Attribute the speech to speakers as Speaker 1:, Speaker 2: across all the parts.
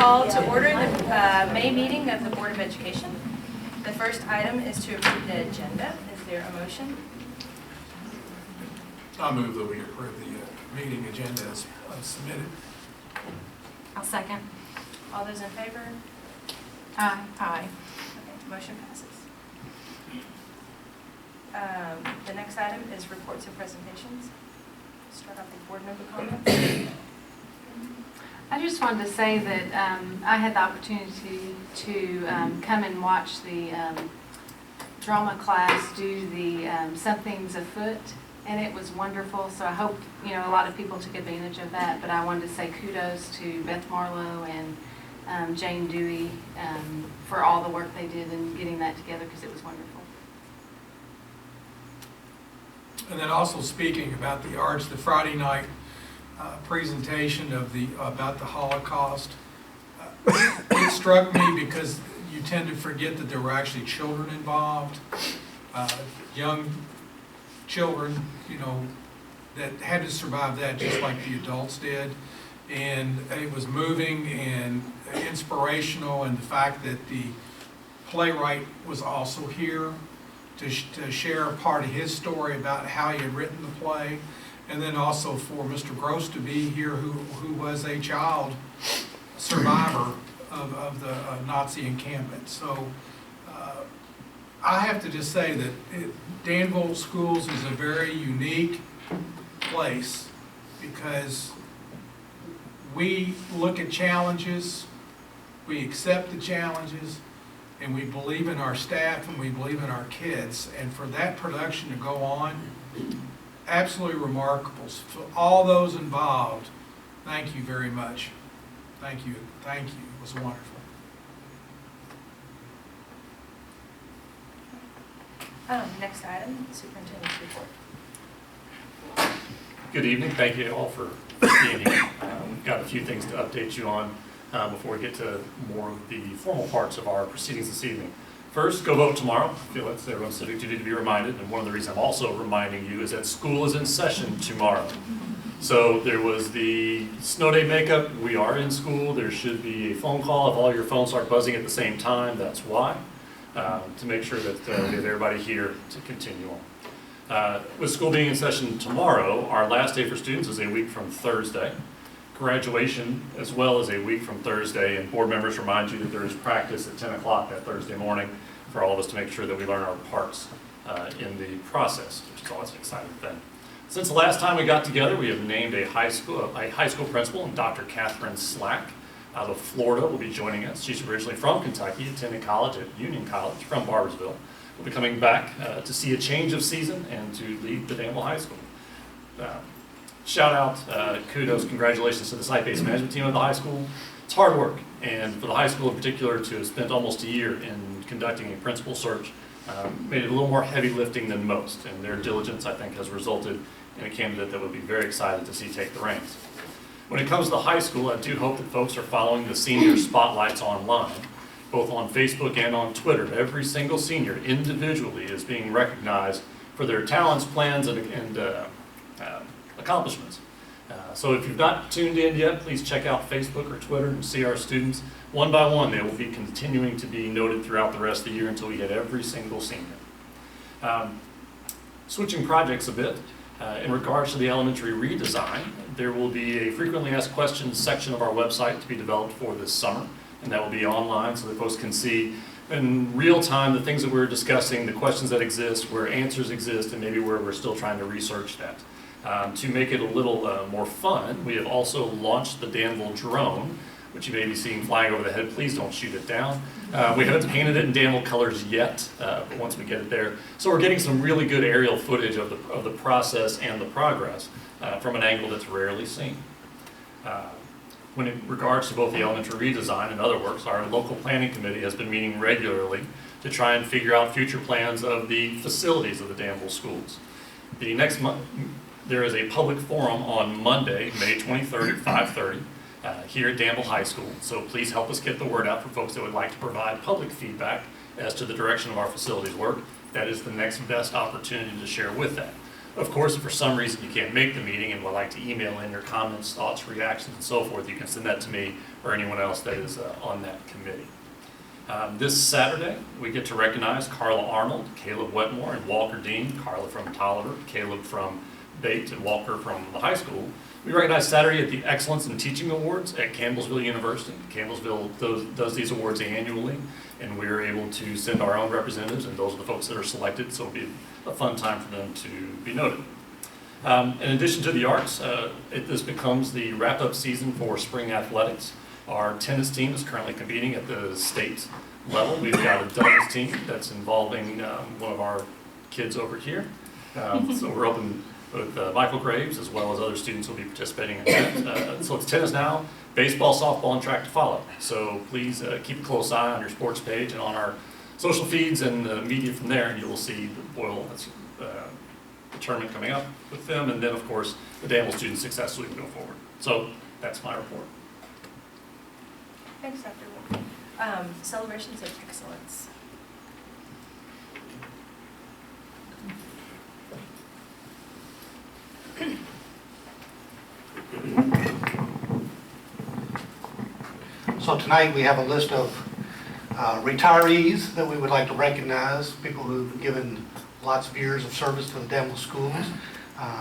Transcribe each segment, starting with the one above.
Speaker 1: call to order the May meeting of the Board of Education. The first item is to approve the agenda. Is there a motion?
Speaker 2: I move that we approve the meeting agenda as submitted.
Speaker 3: I'll second.
Speaker 1: All those in favor?
Speaker 3: Aye. Aye.
Speaker 1: Okay, motion passes. The next item is reports and presentations. Start off with board member comments.
Speaker 3: I just wanted to say that I had the opportunity to come and watch the drama class do the Something's Afoot, and it was wonderful. So I hope a lot of people took advantage of that. But I wanted to say kudos to Beth Marlowe and Jane Dewey for all the work they did in getting that together, because it was wonderful.
Speaker 2: And then also speaking about the arts, the Friday night presentation of about the Holocaust, it struck me because you tend to forget that there were actually children involved, young children, that had to survive that just like the adults did. And it was moving and inspirational, and the fact that the playwright was also here to share a part of his story about how he had written the play, and then also for Mr. Gross to be here, who was a child survivor of the Nazi encampment. So I have to just say that Danville Schools is a very unique place, because we look at challenges, we accept the challenges, and we believe in our staff and we believe in our kids. And for that production to go on, absolutely remarkable. So all those involved, thank you very much. Thank you. Thank you. It was wonderful.
Speaker 1: Next item, superintendent's report.
Speaker 4: Good evening. Thank you all for being here. We've got a few things to update you on before we get to more of the formal parts of our proceedings this evening. First, go vote tomorrow. I feel it's everyone's civic duty to be reminded, and one of the reasons I'm also reminding you is that school is in session tomorrow. So there was the snow day makeup. We are in school. There should be a phone call if all your phones start buzzing at the same time. That's why, to make sure that we have everybody here to continue on. With school being in session tomorrow, our last day for students is a week from Thursday. Graduation as well as a week from Thursday, and board members remind you that there is practice at 10 o'clock that Thursday morning for all of us to make sure that we learn our parts in the process, which is always an exciting thing. Since the last time we got together, we have named a high school principal, and Dr. Catherine Slack out of Florida will be joining us. She's originally from Kentucky, attended college at Union College from Barboursville. Will be coming back to see a change of season and to lead the Danville High School. Shout out, kudos, congratulations to the site-based management team of the high school. It's hard work, and for the high school in particular to have spent almost a year in conducting a principal search made it a little more heavy lifting than most, and their diligence, I think, has resulted in a candidate that would be very excited to see take the reins. When it comes to the high school, I do hope that folks are following the senior spotlights online, both on Facebook and on Twitter. Every single senior individually is being recognized for their talents, plans, and accomplishments. So if you've not tuned in yet, please check out Facebook or Twitter and see our students. One by one, they will be continuing to be noted throughout the rest of the year until we get every single senior. Switching projects a bit, in regards to the elementary redesign, there will be a frequently asked questions section of our website to be developed for this summer, and that will be online so that folks can see in real time the things that we're discussing, the questions that exist, where answers exist, and maybe where we're still trying to research that. To make it a little more fun, we have also launched the Danville drone, which you may be seeing flying over the head. Please don't shoot it down. We haven't painted it in Danville colors yet, but once we get it there. So we're getting some really good aerial footage of the process and the progress from an angle that's rarely seen. When in regards to both the elementary redesign and other works, our local planning committee has been meeting regularly to try and figure out future plans of the facilities of the Danville schools. The next month, there is a public forum on Monday, May 23rd at 5:30 here at Danville High School. So please help us get the word out for folks that would like to provide public feedback as to the direction of our facilities work. That is the next best opportunity to share with that. Of course, if for some reason you can't make the meeting and would like to email in your comments, thoughts, reactions, and so forth, you can send that to me or anyone else that is on that committee. This Saturday, we get to recognize Carla Arnold, Caleb Wetmore, and Walker Dean. Carla from Tolliver, Caleb from Bate, and Walker from the high school. We recognize Saturday at the Excellence in Teaching Awards at Campbellsville University. Campbellsville does these awards annually, and we're able to send our own representatives, and those are the folks that are selected, so it'll be a fun time for them to be noted. In addition to the arts, this becomes the wrap-up season for spring athletics. Our tennis team is currently competing at the state level. We've got a doubles team that's involving one of our kids over here. So we're hoping with Michael Graves as well as other students will be participating in that. So it's tennis now, baseball, softball, and track to follow. So please keep a close eye on your sports page and on our social feeds and the media from there, and you will see the Boyle tournament coming up with them, and then of course the Danville student success week going forward. So that's my report.
Speaker 1: Thanks, Dr. Wolf. Celebrations of excellence.
Speaker 5: So tonight we have a list of retirees that we would like to recognize, people who've given lots of years of service to the Danville schools.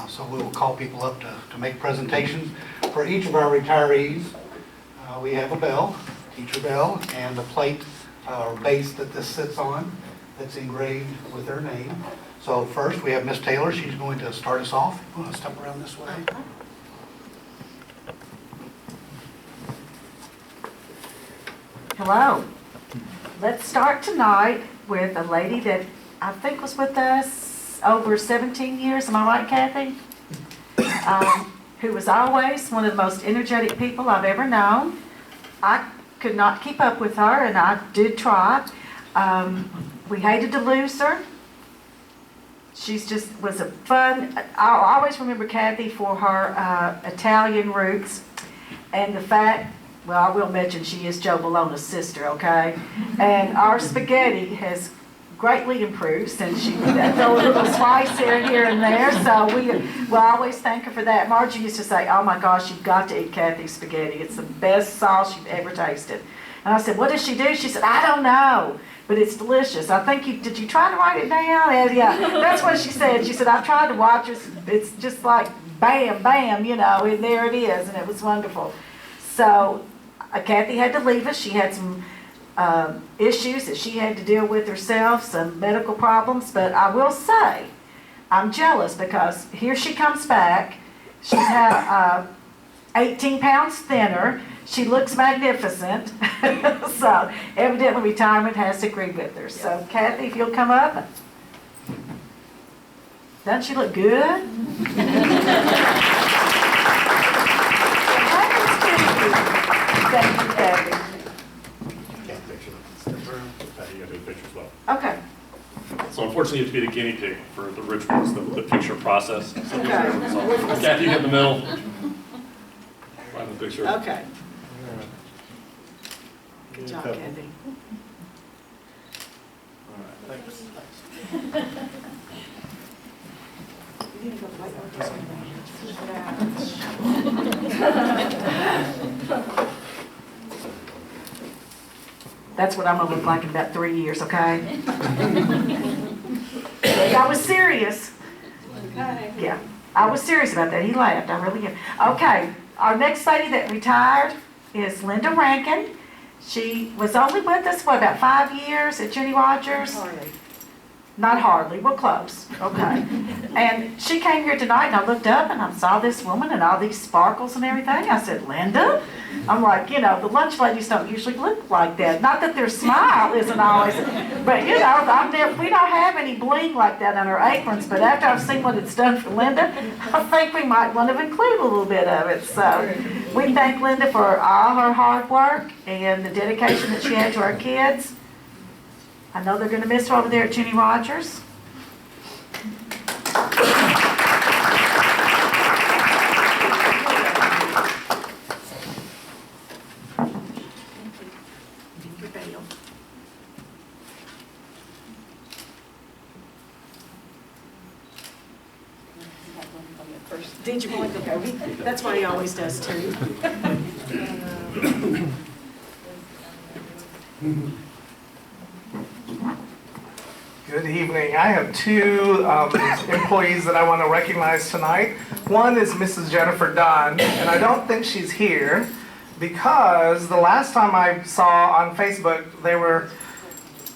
Speaker 5: So we will call people up to make presentations. For each of our retirees, we have a bell, teacher bell, and a plate or base that this sits on that's engraved with their name. So first we have Miss Taylor. She's going to start us off. You want to step around this way?
Speaker 6: Hello. Let's start tonight with a lady that I think was with us over 17 years. Am I right, Kathy? Who was always one of the most energetic people I've ever known. I could not keep up with her, and I did try. We hated to lose her. She's just was a fun. I always remember Kathy for her Italian roots and the fact. Well, I will mention she is Joe Bologna's sister, okay? And our spaghetti has greatly improved since she throw a little spice here and there. So we'll always thank her for that. Margie used to say, "Oh my gosh, you've got to eat Kathy's spaghetti. It's the best sauce you've ever tasted." And I said, "What does she do?" She said, "I don't know, but it's delicious. I think did you try to write it down?" And yeah, that's what she said. She said, "I've tried to watch it. It's just like bam, bam, and there it is." And it was wonderful. So Kathy had to leave us. She had some issues that she had to deal with herself, some medical problems. But I will say, I'm jealous because here she comes back. She's 18 pounds thinner. She looks magnificent. So evidently retirement has agreed with her. So Kathy, if you'll come up. Doesn't she look good? Thank you, Kathy.
Speaker 4: You got to do a picture as well.
Speaker 6: Okay.
Speaker 4: So unfortunately, you have to be the guinea pig for the rituals, the picture process. So
Speaker 6: Okay.
Speaker 4: Kathy, you get in the middle. Find the picture.
Speaker 6: Okay. Good job, Kathy.
Speaker 4: All right, thanks.
Speaker 6: That's what I'm gonna look like in about 3 years, okay? I was serious. Yeah, I was serious about that. He laughed, I really am. Okay, our next lady that retired is Linda Rankin. She was only with us, what, about 5 years at Jenny Rogers? Not hardly, we're close, okay. And she came here tonight and I looked up and I saw this woman and all these sparkles and everything. I said, "Linda?" I'm like, the lunch ladies don't usually look like that. Not that their smile isn't always, but we don't have any bling like that on our aprons, but after I've seen what it's done for Linda, I think we might want to include a little bit of it. So we thank Linda for all her hard work and the dedication that she had to our kids. I know they're going to miss her over there at Jenny Rogers.
Speaker 7: Did you want to go? That's what he always does too.
Speaker 8: Good evening. I have two employees that I want to recognize tonight. One is Mrs. Jennifer Dunn, and I don't think she's here because the last time I saw on Facebook, they were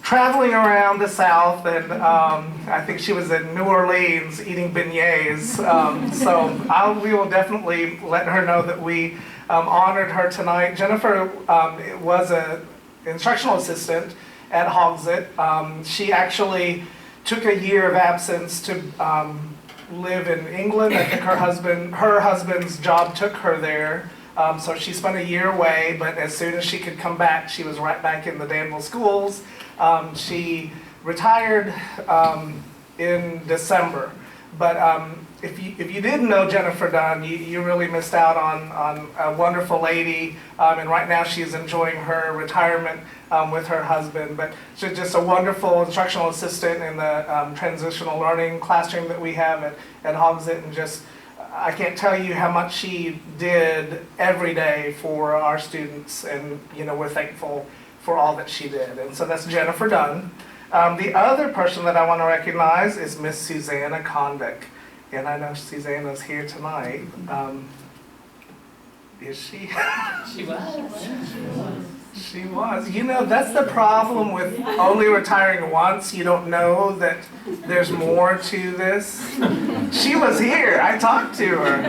Speaker 8: traveling around the South, and I think she was in New Orleans eating beignets. We will definitely let her know that we honored her tonight. Jennifer was an instructional assistant at Hogsett. She actually took a year of absence to live in England. I think her husband's job took her there. So she spent a year away, but as soon as she could come back, she was right back in the Danville schools. She retired in December. But if you didn't know Jennifer Dunn, you really missed out on a wonderful lady. And right now she's enjoying her retirement with her husband. But she's just a wonderful instructional assistant in the transitional learning classroom that we have at Hogsett. And just, I can't tell you how much she did every day for our students. And, we're thankful for all that she did. And so that's Jennifer Dunn. The other person that I want to recognize is Miss Susanna Condick. And I know Susanna's here tonight. Is she?
Speaker 1: She was.
Speaker 8: She was. That's the problem with only retiring once. You don't know that there's more to this. She was here. I talked to her.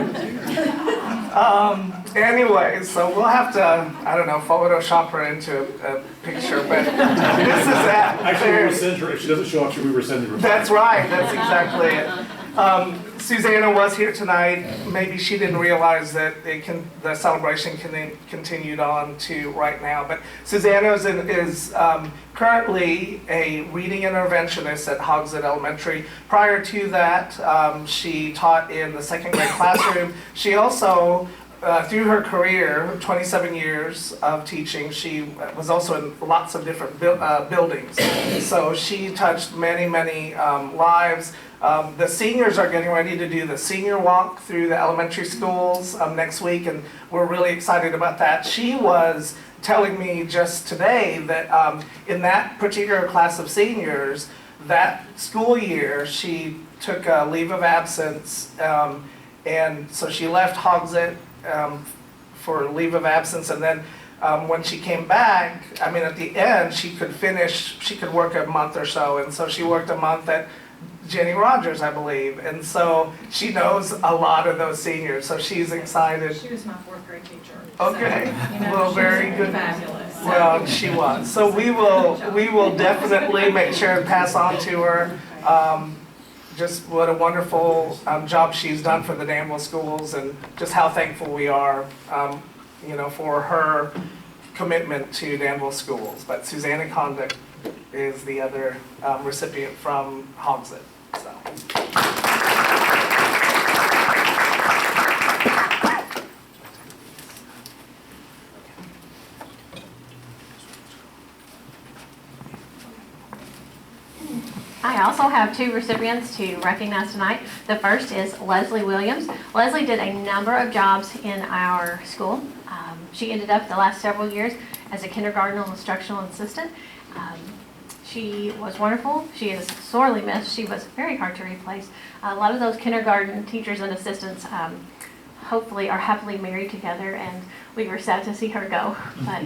Speaker 8: Anyway, so we'll have to, Photoshop her into a picture. But this is that.
Speaker 4: Actually, we will send her, if she doesn't show up, we were sending her.
Speaker 8: That's right. That's exactly it. Susanna was here tonight. Maybe she didn't realize that the celebration continued on to right now. But Susanna is currently a reading interventionist at Hogsett Elementary. Prior to that, she taught in the second grade classroom. She also, through her career, 27 years of teaching, she was also in lots of different buildings. So she touched many, many lives. The seniors are getting ready to do the senior walk through the elementary schools next week, and we're really excited about that. She was telling me just today that in that particular class of seniors, that school year, she took a leave of absence, and so she left Hogsett for leave of absence, and then when she came back, at the end, she could work a month or so, and so she worked a month at Jenny Rogers, I believe, and so she knows a lot of those seniors, so she's excited.
Speaker 1: She was my fourth grade teacher.
Speaker 8: Okay, well, very good.
Speaker 1: Fabulous.
Speaker 8: Well, she was. So we will definitely make sure and pass on to her just what a wonderful job she's done for the Danville schools, and just how thankful we are, for her commitment to Danville schools. But Susanna Condick is the other recipient from Hogsett. So.
Speaker 9: I also have two recipients to recognize tonight. The first is Leslie Williams. Leslie did a number of jobs in our school. She ended up the last several years as a kindergarten instructional assistant. She was wonderful. She is sorely missed. She was very hard to replace. A lot of those kindergarten teachers and assistants hopefully are happily married together, and we were sad to see her go. But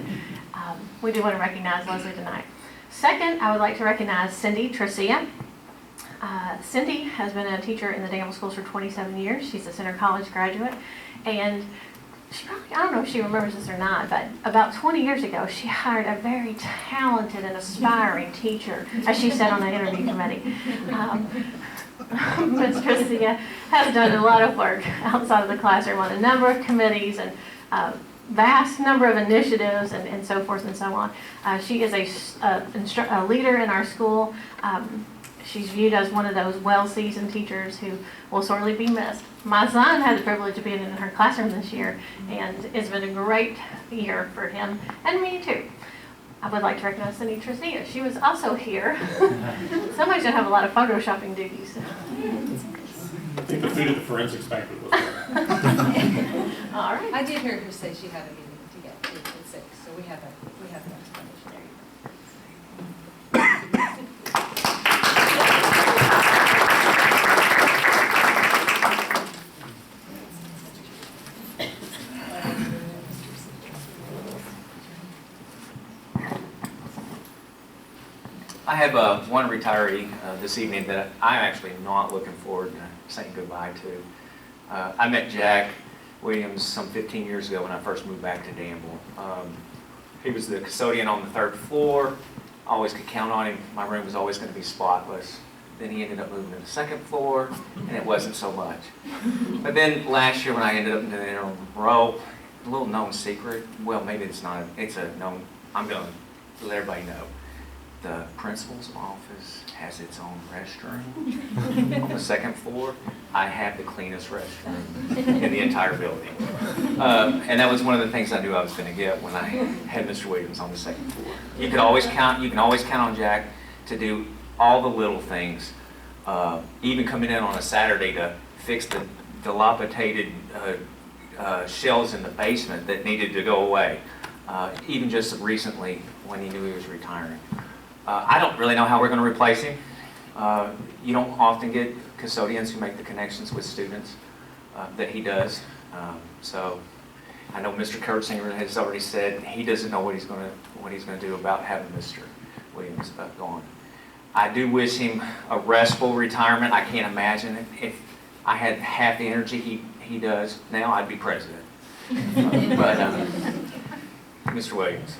Speaker 9: we do want to recognize Leslie tonight. Second, I would like to recognize Cindy Tricia. Cindy has been a teacher in the Danville schools for 27 years. She's a Center College graduate, and she probably, I don't know if she remembers this or not, but about 20 years ago, she hired a very talented and aspiring teacher, as she said on the interview committee. Ms. Tricia has done a lot of work outside of the classroom on a number of committees and vast number of initiatives and so forth and so on. She is a leader in our school. She's viewed as one of those well-seasoned teachers who will sorely be missed. My son had the privilege of being in her classroom this year, and it's been a great year for him, and me too. I would like to recognize Cindy Tricia. She was also here. Somebody's going to have a lot of photoshopping duties.
Speaker 4: I think the food at the forensics banquet was there.
Speaker 9: All right.
Speaker 1: I did hear her say she had a meeting to get to at 6, so we have an explanation there.
Speaker 10: I have one retiree this evening that I'm actually not looking forward to saying goodbye to. I met Jack Williams some 15 years ago when I first moved back to Danville. He was the custodian on the 3rd floor. I always could count on him. My room was always going to be spotless. Then he ended up moving to the 2nd floor, and it wasn't so much. But then last year when I ended up in the interim role, a little known secret, well, maybe it's not, it's a known, I'm going to let everybody know. The principal's office has its own restroom on the 2nd floor. I have the cleanest restroom in the entire building. And that was one of the things I knew I was going to get when I had Mr. Williams on the 2nd floor. You can always count on Jack to do all the little things, even coming in on a Saturday to fix the dilapidated shelves in the basement that needed to go away. Even just recently when he knew he was retiring. I don't really know how we're going to replace him. You don't often get custodians who make the connections with students that he does. So I know Mr. Kurtzinger has already said he doesn't know what he's going to do about having Mr. Williams gone. I do wish him a restful retirement. I can't imagine it. If I had half the energy he does now, I'd be president. But Mr. Williams.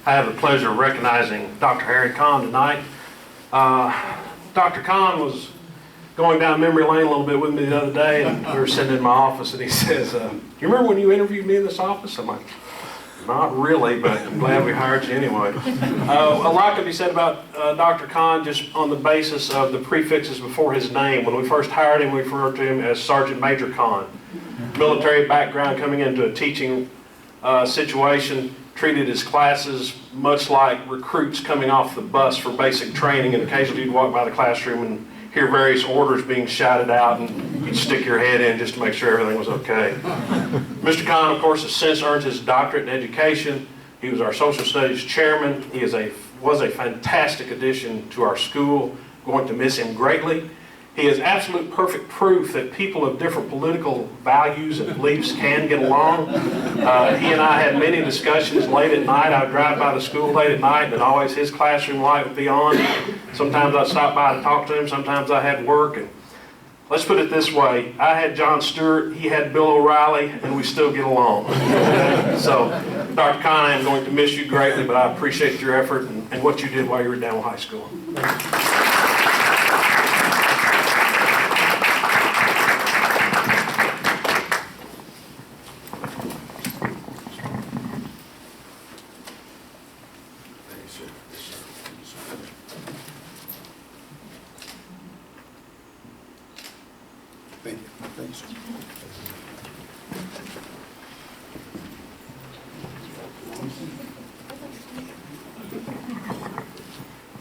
Speaker 11: I have the pleasure of recognizing Dr. Harry Kahn tonight. Dr. Kahn was going down memory lane a little bit with me the other day, and we were sitting in my office, and he says, you remember when you interviewed me in this office? I'm like, not really, but I'm glad we hired you anyway. A lot can be said about Dr. Kahn just on the basis of the prefixes before his name. When we first hired him, we referred to him as Sergeant Major Kahn. Military background, coming into a teaching situation, treated his classes much like recruits coming off the bus for basic training, and occasionally you'd walk by the classroom and hear various orders being shouted out, and you'd stick your head in just to make sure everything was okay. Mr. Kahn, of course, has since earned his doctorate in education. He was our social studies chairman. He was a fantastic addition to our school. Going to miss him greatly. He is absolute perfect proof that people of different political values and beliefs can get along. He and I had many discussions late at night. I would drive by the school late at night, and always his classroom light would be on. Sometimes I'd stop by to talk to him. Sometimes I had work. And let's put it this way. I had John Stewart, he had Bill O'Reilly, and we still get along. So, Dr. Kahn, I am going to miss you greatly, but I appreciate your effort and what you did while you were at Danville High School.
Speaker 12: Thank you. Thank you, sir.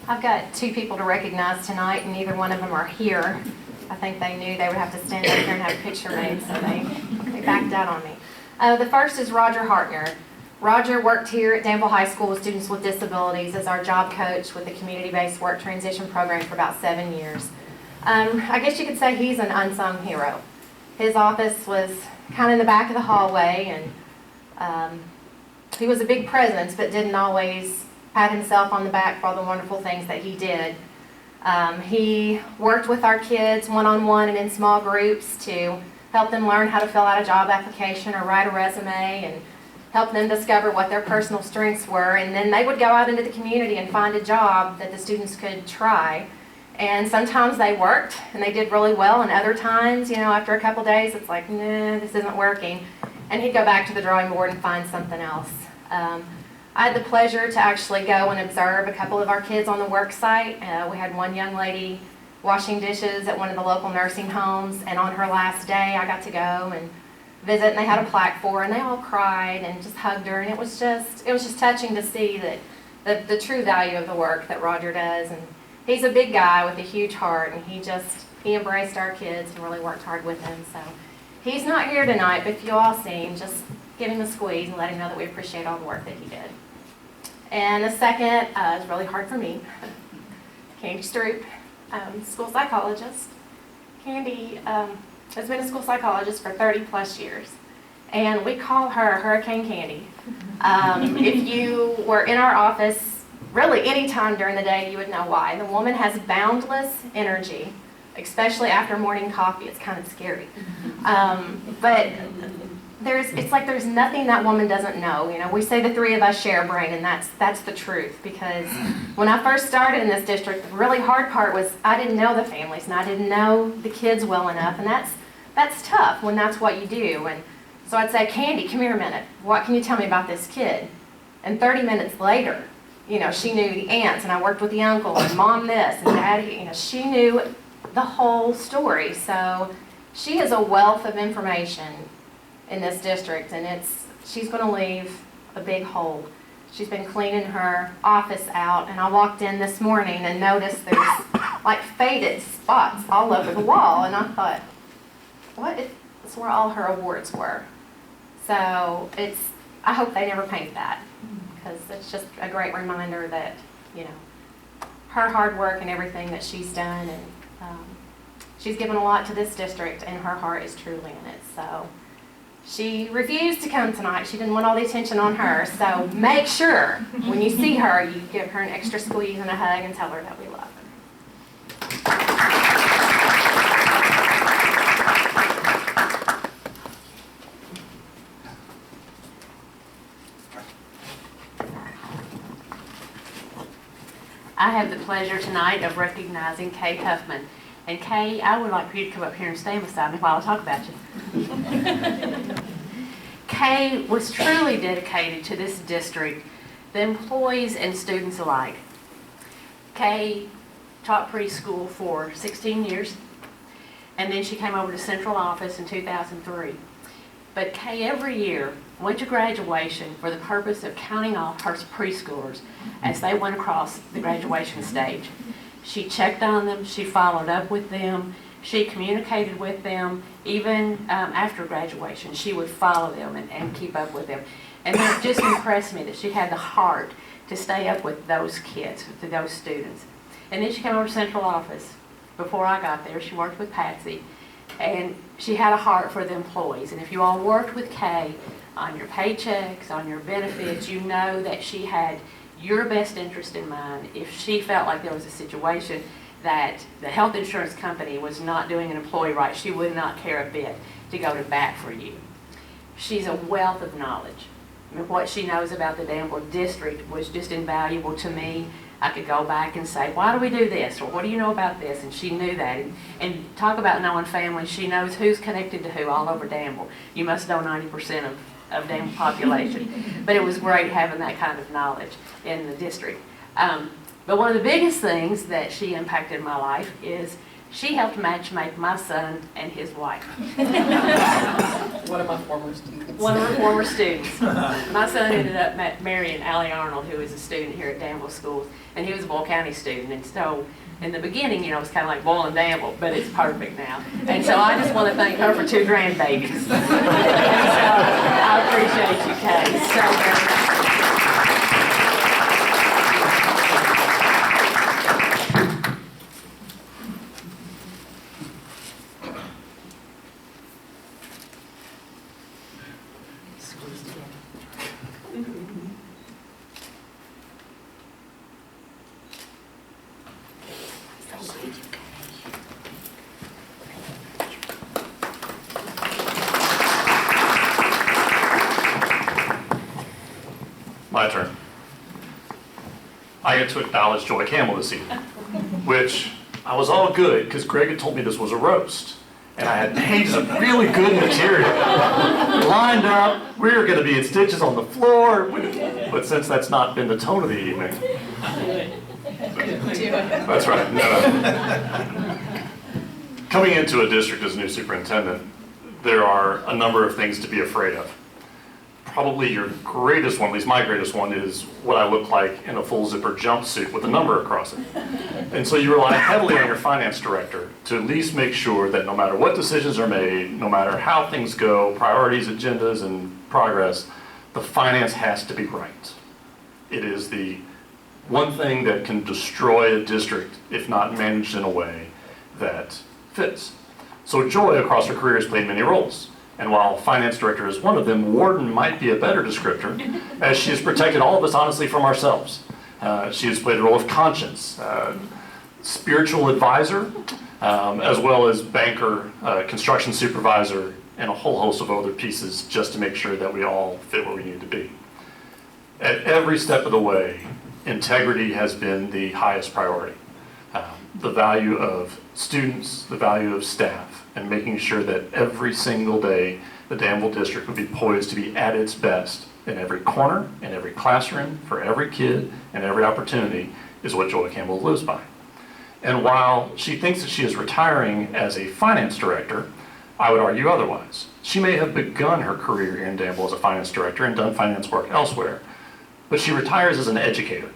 Speaker 3: I've got two people to recognize tonight, and neither one of them are here. I think they knew they would have to stand up here and have a picture made, so they backed out on me. The first is Roger Hartner. Roger worked here at Danville High School with students with disabilities as our job coach with the community-based work transition program for about 7 years. I guess you could say he's an unsung hero. His office was kind of in the back of the hallway, and he was a big presence, but didn't always pat himself on the back for all the wonderful things that he did. He worked with our kids one-on-one and in small groups to help them learn how to fill out a job application or write a resume, and help them discover what their personal strengths were, and then they would go out into the community and find a job that the students could try.
Speaker 13: And sometimes they worked and they did really well, and other times, after a couple days, it's like, nah, this isn't working. And he'd go back to the drawing board and find something else. I had the pleasure to actually go and observe a couple of our kids on the work site. We had one young lady washing dishes at one of the local nursing homes, and on her last day, I got to go and visit, and they had a plaque for her, and they all cried and just hugged her, and it was just touching to see that the true value of the work that Roger does. And he's a big guy with a huge heart, and he embraced our kids and really worked hard with them. So he's not here tonight, but if you all see him, just give him a squeeze and let him know that we appreciate all the work that he did. And the second is really hard for me. Candy Stroop, school psychologist. Candy has been a school psychologist for 30 plus years, and we call her Hurricane Candy. If you were in our office, really any time during the day, you would know why. The woman has boundless energy, especially after morning coffee. It's kind of scary. But it's like there's nothing that woman doesn't know. We say the three of us share a brain, and that's the truth. Because when I first started in this district, the really hard part was I didn't know the families, and I didn't know the kids well enough, and that's tough when that's what you do. And so I'd say, Candy, come here a minute. What can you tell me about this kid? And 30 minutes later, she knew the aunts, and I worked with the uncle, and mom this, and daddy, she knew the whole story. So she is a wealth of information in this district, and she's going to leave a big hole. She's been cleaning her office out, and I walked in this morning and noticed there's like faded spots all over the wall, and I thought, it's where all her awards were. So I hope they never paint that, because it's just a great reminder that, her hard work and everything that she's done, and she's given a lot to this district, and her heart is truly in it. So she refused to come tonight. She didn't want all the attention on her. So make sure when you see her, you give her an extra squeeze and a hug and tell her that we love her.
Speaker 14: I have the pleasure tonight of recognizing Kay Huffman. And Kay, I would like for you to come up here and stand beside me while I talk about you. Kay was truly dedicated to this district, the employees and students alike. Kay taught preschool for 16 years, and then she came over to central office in 2003. But Kay every year went to graduation for the purpose of counting off her preschoolers as they went across the graduation stage. She checked on them, she followed up with them, she communicated with them, even after graduation. She would follow them and keep up with them. And it just impressed me that she had the heart to stay up with those kids, with those students. And then she came over to central office. Before I got there, she worked with Patsy, and she had a heart for the employees. And if you all worked with Kay on your paychecks, on your benefits, you know that she had your best interest in mind. If she felt like there was a situation that the health insurance company was not doing an employee right, she would not care a bit to go to bat for you. She's a wealth of knowledge. I mean, what she knows about the Danville district was just invaluable to me. I could go back and say, why do we do this? Or what do you know about this? And she knew that. And talk about knowing family. She knows who's connected to who all over Danville. You must know 90% of Danville population. But it was great having that kind of knowledge in the district. But one of the biggest things that she impacted in my life is she helped matchmake my son and his wife.
Speaker 7: One of my former students.
Speaker 14: One of her former students. My son ended up marrying Allie Arnold, who is a student here at Danville Schools, and he was a Boyle County student. And so in the beginning, it was kind of like Boyle and Danville, but it's perfect now. And so I just want to thank her for 2 grandbabies. And so I appreciate you, Kay, so very much.
Speaker 4: My turn. I get to acknowledge Joy Campbell this evening, which I was all good because Greg had told me this was a roast. And I had pages of really good material lined up. We were going to be in stitches on the floor. But since that's not been the tone of the evening. That's right. No. Coming into a district as a new superintendent, there are a number of things to be afraid of. Probably your greatest one, at least my greatest one, is what I look like in a full zipper jumpsuit with a number across it. And so you rely heavily on your finance director to at least make sure that no matter what decisions are made, no matter how things go, priorities, agendas, and progress, the finance has to be right. It is the one thing that can destroy a district if not managed in a way that fits. So Joy, across her career, has played many roles. And while finance director is one of them, warden might be a better descriptor, as she has protected all of us honestly from ourselves. She has played the role of conscience, spiritual advisor, as well as banker, construction supervisor, and a whole host of other pieces just to make sure that we all fit where we need to be. At every step of the way, integrity has been the highest priority. The value of students, the value of staff, and making sure that every single day the Danville district would be poised to be at its best in every corner, in every classroom, for every kid, and every opportunity is what Joy Campbell lives by. And while she thinks that she is retiring as a finance director, I would argue otherwise. She may have begun her career here in Danville as a finance director and done finance work elsewhere, but she retires as an educator.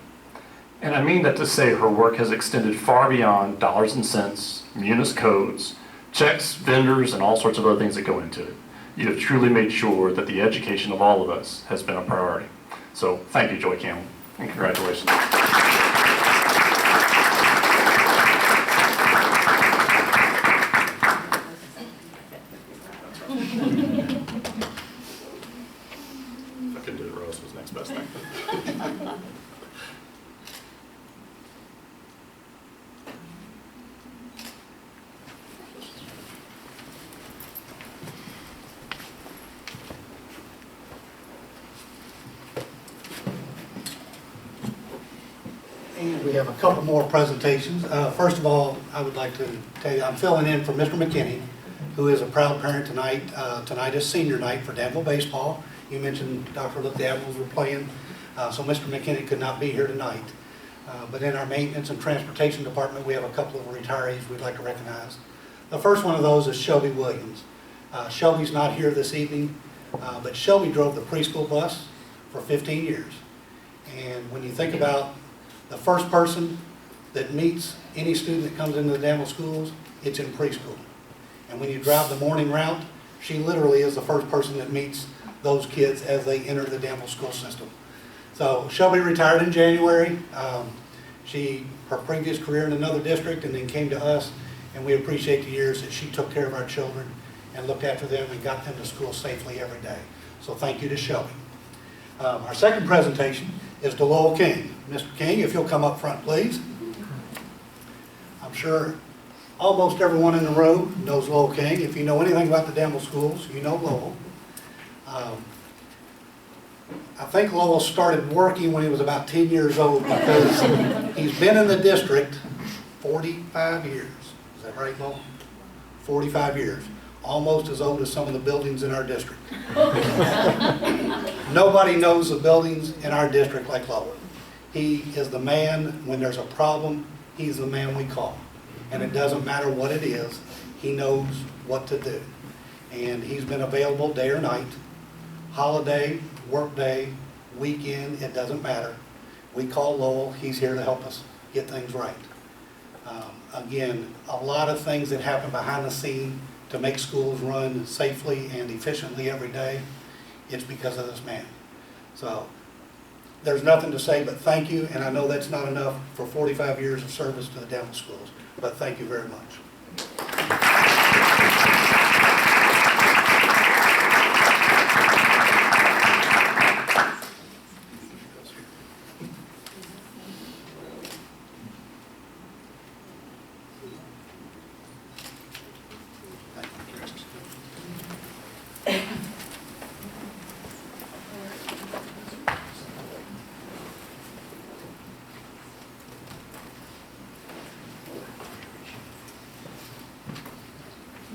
Speaker 4: And I mean that to say her work has extended far beyond dollars and cents, munis codes, checks, vendors, and all sorts of other things that go into it. You have truly made sure that the education of all of us has been a priority. So thank you, Joy Campbell, and congratulations. If I could do the roast, was the next best thing.
Speaker 5: And we have a couple more presentations. First of all, I would like to tell you I'm filling in for Mr. McKinney, who is a proud parent tonight. Tonight is senior night for Danville baseball. You mentioned Dr. Luke, the Admirals were playing, so Mr. McKinney could not be here tonight. But in our maintenance and transportation department, we have a couple of retirees we'd like to recognize. The first one of those is Shelby Williams. Shelby's not here this evening, but Shelby drove the preschool bus for 15 years. And when you think about the first person that meets any student that comes into the Danville schools, it's in preschool. And when you drive the morning route, she literally is the first person that meets those kids as they enter the Danville school system. So Shelby retired in January. Her previous career in another district and then came to us, and we appreciate the years that she took care of our children and looked after them and got them to school safely every day. So thank you to Shelby. Our second presentation is to Lowell King. Mr. King, if you'll come up front, please. I'm sure almost everyone in the room knows Lowell King. If you know anything about the Danville schools, you know Lowell. I think Lowell started working when he was about 10 years old because he's been in the district 45 years. Is that right, Lowell? 45 years. Almost as old as some of the buildings in our district. Nobody knows the buildings in our district like Lowell. He is the man, when there's a problem, he's the man we call. And it doesn't matter what it is, he knows what to do. And he's been available day or night, holiday, work day, weekend, it doesn't matter. We call Lowell, he's here to help us get things right. Again, a lot of things that happen behind the scene to make schools run safely and efficiently every day, it's because of this man. So there's nothing to say but thank you, and I know that's not enough for 45 years of service to the Danville schools, but thank you very much.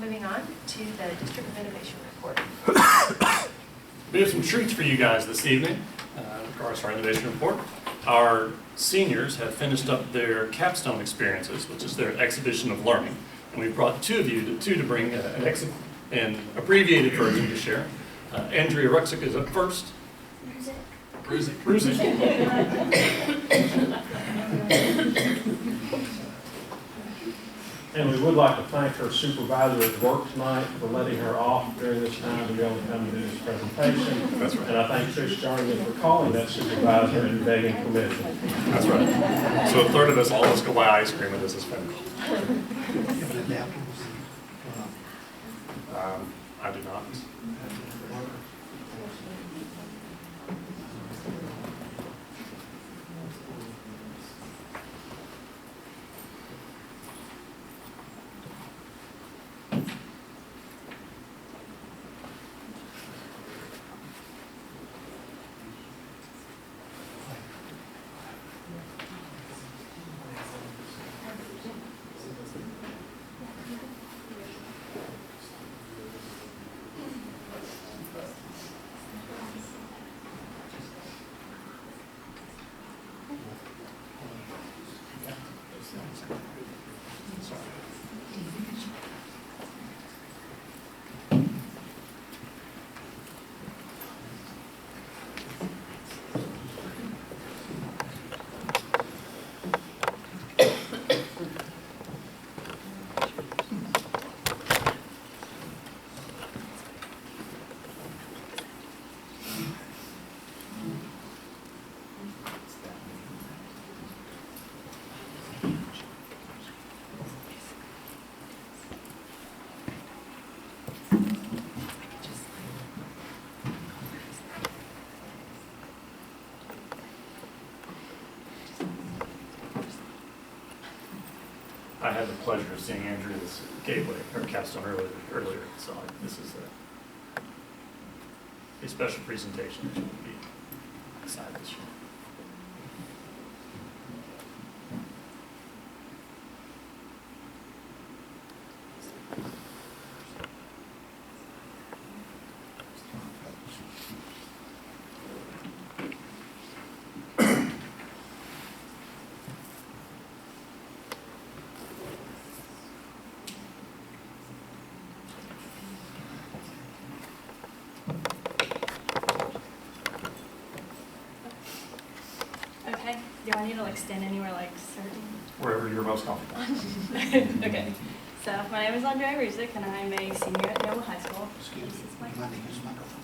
Speaker 1: moving on to the District of Innovation report.
Speaker 4: We have some treats for you guys this evening, in regards to our innovation report. Our seniors have finished up their capstone experiences, which is their exhibition of learning. And we've brought two to bring an abbreviated version to share. Andrea Ruxick is up first. Ruzick.
Speaker 11: And we would like to thank her supervisor at work tonight for letting her off during this time to be able to come and do this presentation.
Speaker 4: That's right.
Speaker 11: And I thank Trish Jarnigan for calling that supervisor and begging permission.
Speaker 4: That's right. So a third of us all let's go buy ice cream with this is fun. I do not. I had the pleasure of seeing Andrea's gateway, her capstone earlier, so this is a special presentation that you will be excited to share.
Speaker 1: Okay, do I need to like stand anywhere like certain?
Speaker 4: Wherever you're most comfortable.
Speaker 1: Okay, so my name is Andrea Ruzick and I'm a senior at Danville High School.
Speaker 5: Excuse me,
Speaker 1: This is my-
Speaker 5: you might need to use the microphone.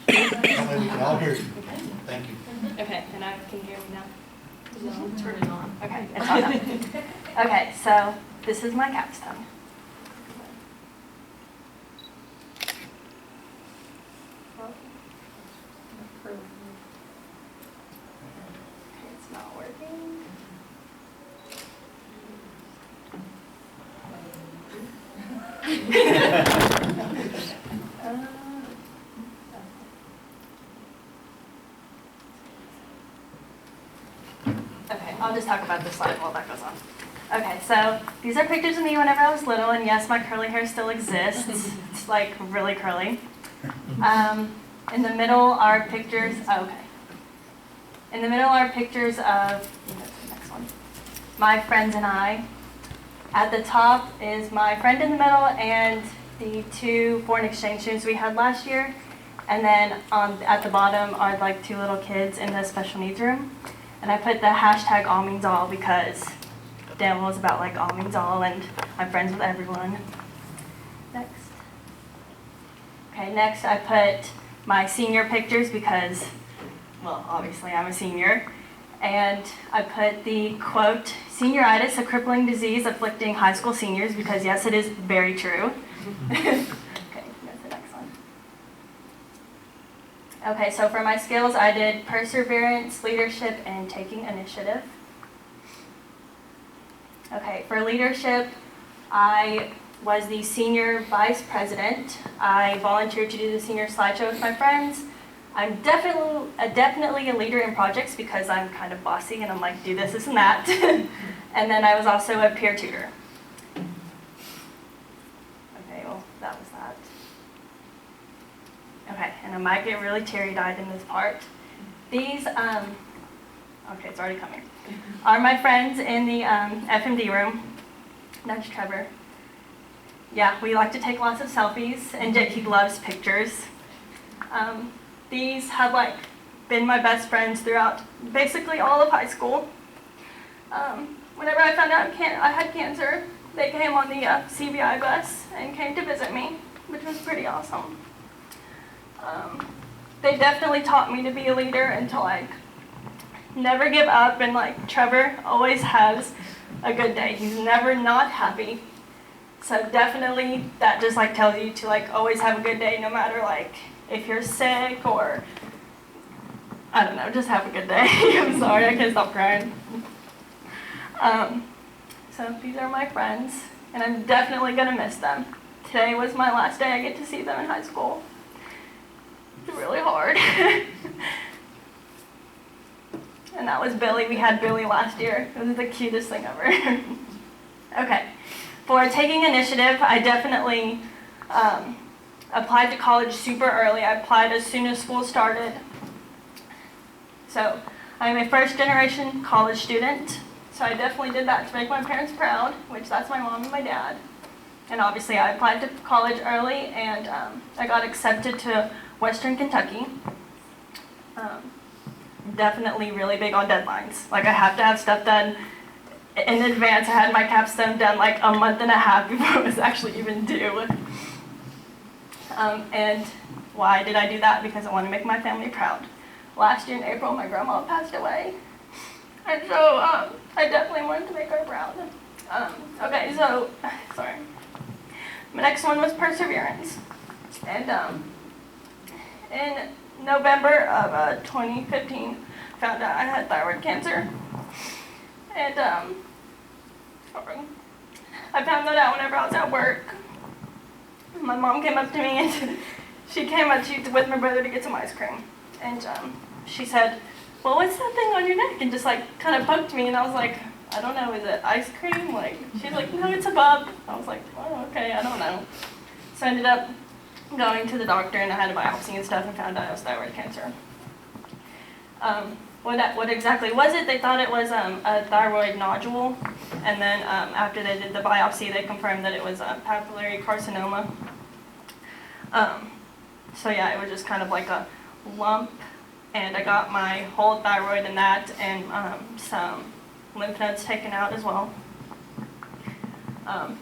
Speaker 5: That way we can all hear you. Thank you.
Speaker 1: Okay, and I can hear me now.
Speaker 13: Turn it on.
Speaker 1: Okay, it's on now. Okay, so this is my capstone. It's not working. Okay, I'll just talk about this slide while that goes on. Okay, so these are pictures of me whenever I was little, and yes, my curly hair still exists. It's like really curly. In the middle are pictures, okay. In the middle are pictures of, next one, my friends and I. At the top is my friend in the middle and the 2 foreign exchange students we had last year. And then at the bottom are like 2 little kids in the special needs room. And I put the hashtag all means all because Danville is about like all means all and I'm friends with everyone. Next. Okay, next I put my senior pictures because, well, obviously I'm a senior. And I put the quote, "Senioritis, a crippling disease afflicting high school seniors," because yes, it is very true. Okay, that's the next one. Okay, so for my skills, I did perseverance, leadership, and taking initiative. Okay, for leadership, I was the senior vice president. I volunteered to do the senior slideshow with my friends. I'm definitely a leader in projects because I'm kind of bossy and I'm like, do this and that. And then I was also a peer tutor. Okay, and I might get really teary-eyed in this part. These, okay, it's already coming, are my friends in the FMD room. That's Trevor. Yeah, we like to take lots of selfies, and he loves pictures. These have like been my best friends throughout basically all of high school. Whenever I found out I had cancer, they came on the CBI bus and came to visit me, which was pretty awesome. They definitely taught me to be a leader and to like never give up, and like Trevor always has a good day. He's never not happy. So definitely that just like tells you to like always have a good day, no matter like if you're sick or I don't know, just have a good day. I'm sorry, I can't stop crying. So these are my friends, and I'm definitely gonna miss them. Today was my last day I get to see them in high school. It's really hard. And that was Billy. We had Billy last year. It was the cutest thing ever. Okay. For taking initiative, I definitely applied to college super early. I applied as soon as school started. So I'm a first-generation college student. So I definitely did that to make my parents proud, which that's my mom and my dad. And obviously I applied to college early, and I got accepted to Western Kentucky. Definitely really big on deadlines. Like I have to have stuff done in advance. I had my capstone done like a month and a half before it was actually even due. And why did I do that? Because I want to make my family proud. Last year in April, my grandma passed away. And so I definitely wanted to make her proud. Okay, so, sorry. My next one was perseverance. And in November of 2015, found out I had thyroid cancer. And sorry. I found that out whenever I was at work. My mom came up to me and she came up with my brother to get some ice cream. And she said, well, what's that thing on your neck? And just like kind of poked me, and I was like, I don't know, is it ice cream? Like, she's like, no, it's a bump. I was like, oh, okay, I don't know. So I ended up going to the doctor, and I had a biopsy and stuff and found out it was thyroid cancer. What exactly was it? They thought it was a thyroid nodule, and then after they did the biopsy, they confirmed that it was a papillary carcinoma. So yeah, it was just kind of like a lump, and I got my whole thyroid and that, and some lymph nodes taken out as well. You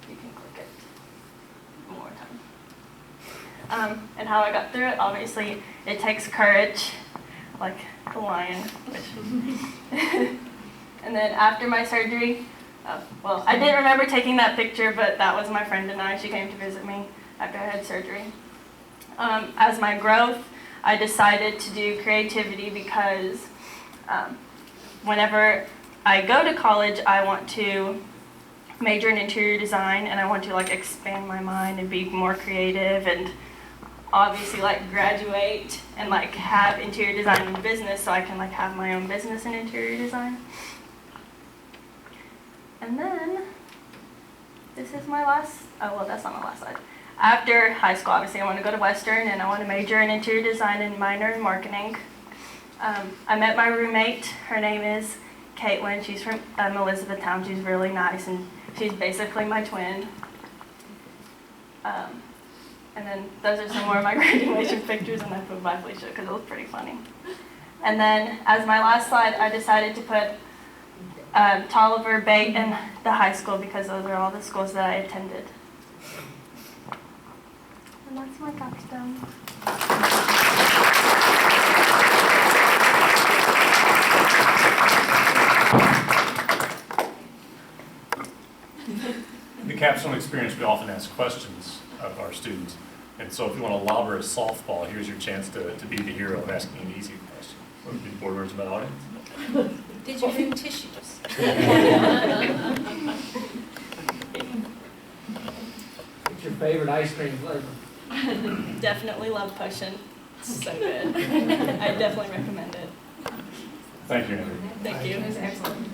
Speaker 1: can click it one more time. And how I got through it, obviously, it takes courage, like the lion. And then after my surgery, well, I didn't remember taking that picture, but that was my friend and I. She came to visit me after I had surgery. As my growth, I decided to do creativity because whenever I go to college, I want to major in interior design, and I want to like expand my mind and be more creative, and obviously like graduate and like have interior design and business, so I can like have my own business in interior design. And then this is my last, oh well, that's not my last slide. After high school, obviously I want to go to Western, and I want to major in interior design and minor in marketing. I met my roommate. Her name is Caitlin. She's from Elizabethtown. She's really nice, and she's basically my twin. And then those are some more of my graduation pictures, and I put by Felicia because it was pretty funny. And then as my last slide, I decided to put Tolliver, Bate, and the high school because those are all the schools that I attended. And that's my capstone.
Speaker 4: In the capstone experience, we often ask questions of our students. And so if you want to lob her a softball, here's your chance to be the hero of asking an easy question. What would be the board members of my audience?
Speaker 7: Did you bring tissues?
Speaker 15: What's your favorite ice cream flavor?
Speaker 1: Definitely love Potion. It's so good. I definitely recommend it.
Speaker 4: Thank you, Andrew.
Speaker 1: Thank you.
Speaker 7: It was excellent.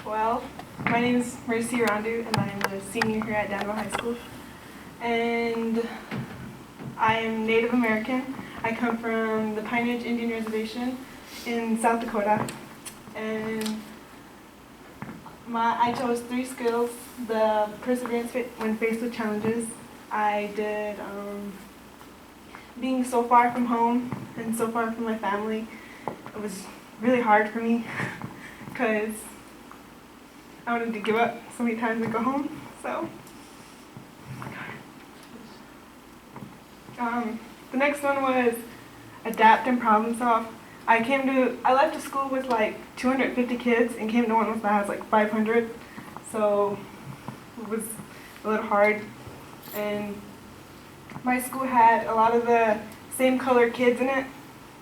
Speaker 16: Well, my name is Mercy Randu, and I am a senior here at Danville High School. And I am Native American. I come from the Pine Ridge Indian Reservation in South Dakota. And I chose 3 skills: the perseverance when faced with challenges. I did being so far from home and so far from my family. It was really hard for me because I wanted to give up so many times and go home. So, the next one was adapt and problem solve. I left the school with like 250 kids and came to one that has like 500. So it was a little hard. And my school had a lot of the same color kids in it.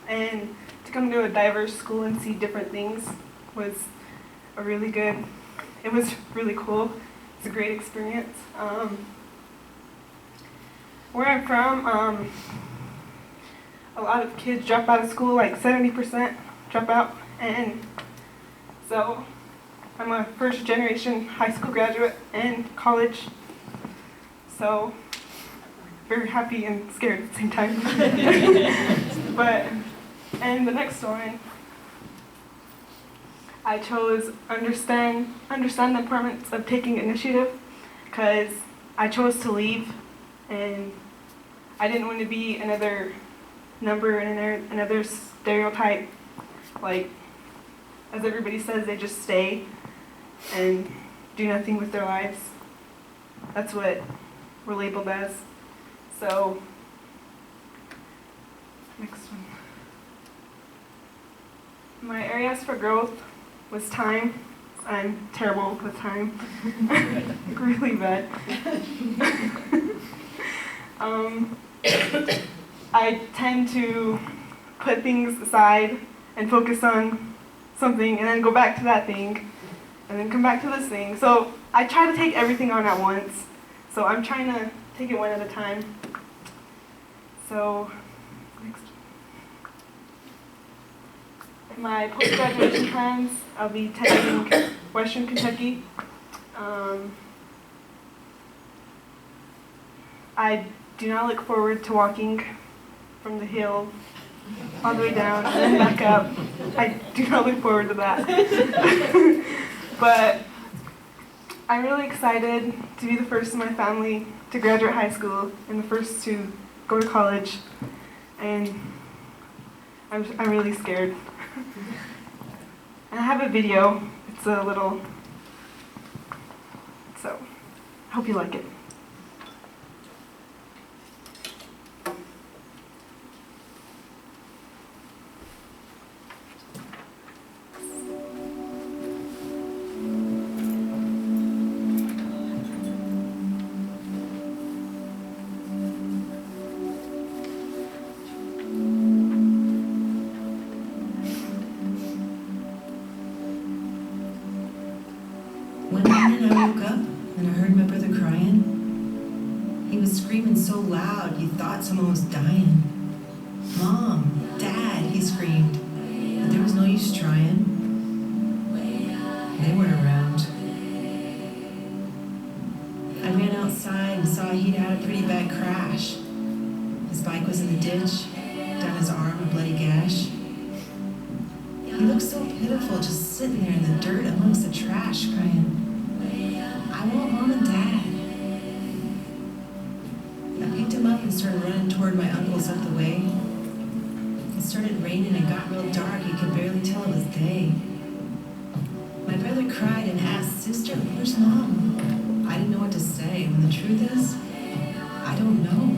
Speaker 16: And to come to a diverse school and see different things was it was really cool. It's a great experience. Where I'm from, a lot of kids drop out of school, like 70% drop out. And so I'm a first generation high school graduate and college. So very happy and scared at the same time. And the next one, I chose understand the importance of taking initiative, because I chose to leave and I didn't want to be another number and another stereotype. Like, as everybody says, they just stay and do nothing with their lives. That's what we're labeled as. So, next one. My areas for growth was time. I'm terrible with time. Really bad. I tend to put things aside and focus on something and then go back to that thing and then come back to this thing. So I try to take everything on at once. So I'm trying to take it one at a time. So, next. My post-graduation plans, I'll be attending Western Kentucky. I do not look forward to walking from the hill all the way down and then back up. I do not look forward to that. But I'm really excited to be the first in my family to graduate high school and the first to go to college. And I'm really scared. And I have a video. It's a little, so I hope you like it.
Speaker 17: One morning I woke up and I heard my brother crying. He was screaming so loud you thought someone was dying. Mom, Dad, he screamed. But there was no use trying. They weren't around. I ran outside and saw he'd had a pretty bad crash. His bike was in the ditch, down his arm a bloody gash. He looked so pitiful just sitting there in the dirt amongst the trash crying, I want Mom and Dad. I picked him up and started running toward my uncle's up the way. It started raining and got real dark. You could barely tell it was day. My brother cried and asked, Sister, where's Mom? I didn't know what to say. When the truth is, I don't know.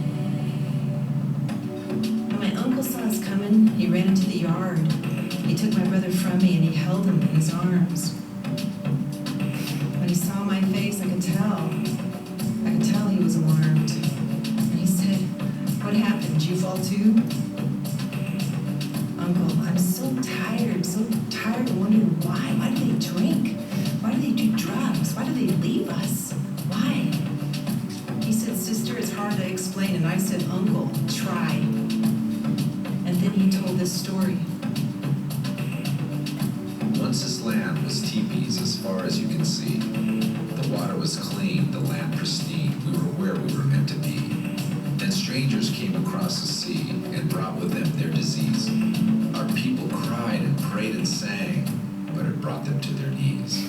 Speaker 17: When my uncle saw us coming, he ran into the yard. He took my brother from me and he held him in his arms. When he saw my face, I could tell he was alarmed. And he said, What happened? Did you fall too? Uncle, I'm so tired of wondering why. Why do they drink? Why do they do drugs? Why do they leave us? Why? He said, Sister, it's hard to explain. And I said, Uncle, try. And then he told this story.
Speaker 18: Once this land was teepees as far as you can see. The water was clean, the land pristine. We were where we were meant to be. Then strangers came across the sea and brought with them their disease. Our people cried and prayed and sang, but it brought them to their knees.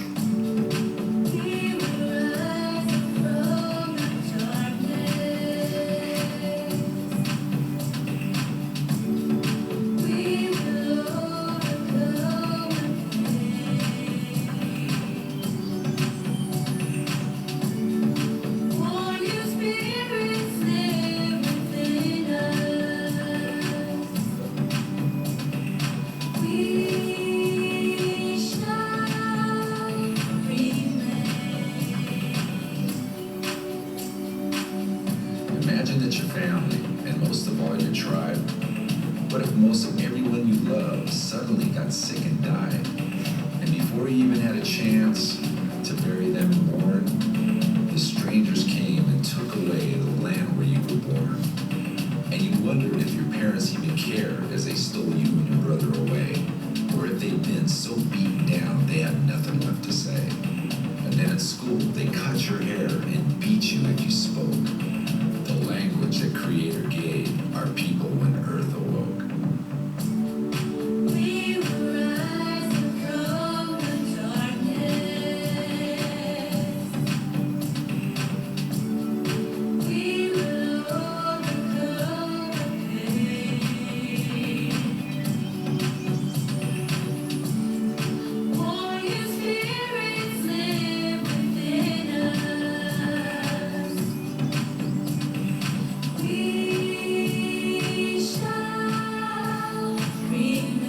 Speaker 18: Imagine that your family, and most of all your tribe, what if most of everyone you love suddenly got sick and died? And before you even had a chance to bury them and mourn, the strangers came and took away the land where you were born. And you wondered if your parents even cared as they stole you and your brother away, or if they'd been so beaten down they had nothing left to say. And then at school, they cut your hair and beat you if you spoke. The language that Creator gave our people when earth awoke.
Speaker 17: We will rise from the darkness. We will overcome the pain. Warrior spirits live within us. We shall remain.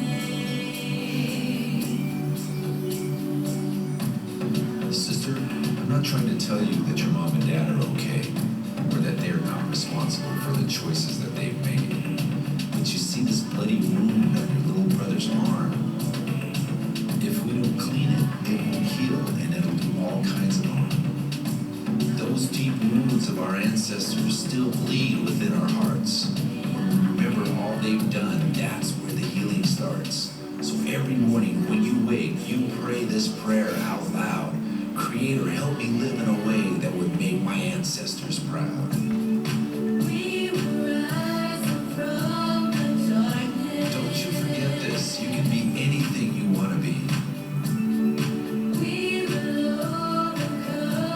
Speaker 18: Sister, I'm not trying to tell you that your mom and dad are okay, or that they're not responsible for the choices that they've made. But you see this bloody wound on your little brother's arm. If we don't clean it, it won't heal, and it'll do all kinds of harm. Those deep wounds of our ancestors still bleed within our hearts. When we remember all they've done, that's where the healing starts. So every morning when you wake, you pray this prayer out loud. Creator, help me live in a way that would make my ancestors proud.
Speaker 17: We will rise from the darkness.
Speaker 18: Don't you forget this. You can be anything you want to be.
Speaker 17: We will overcome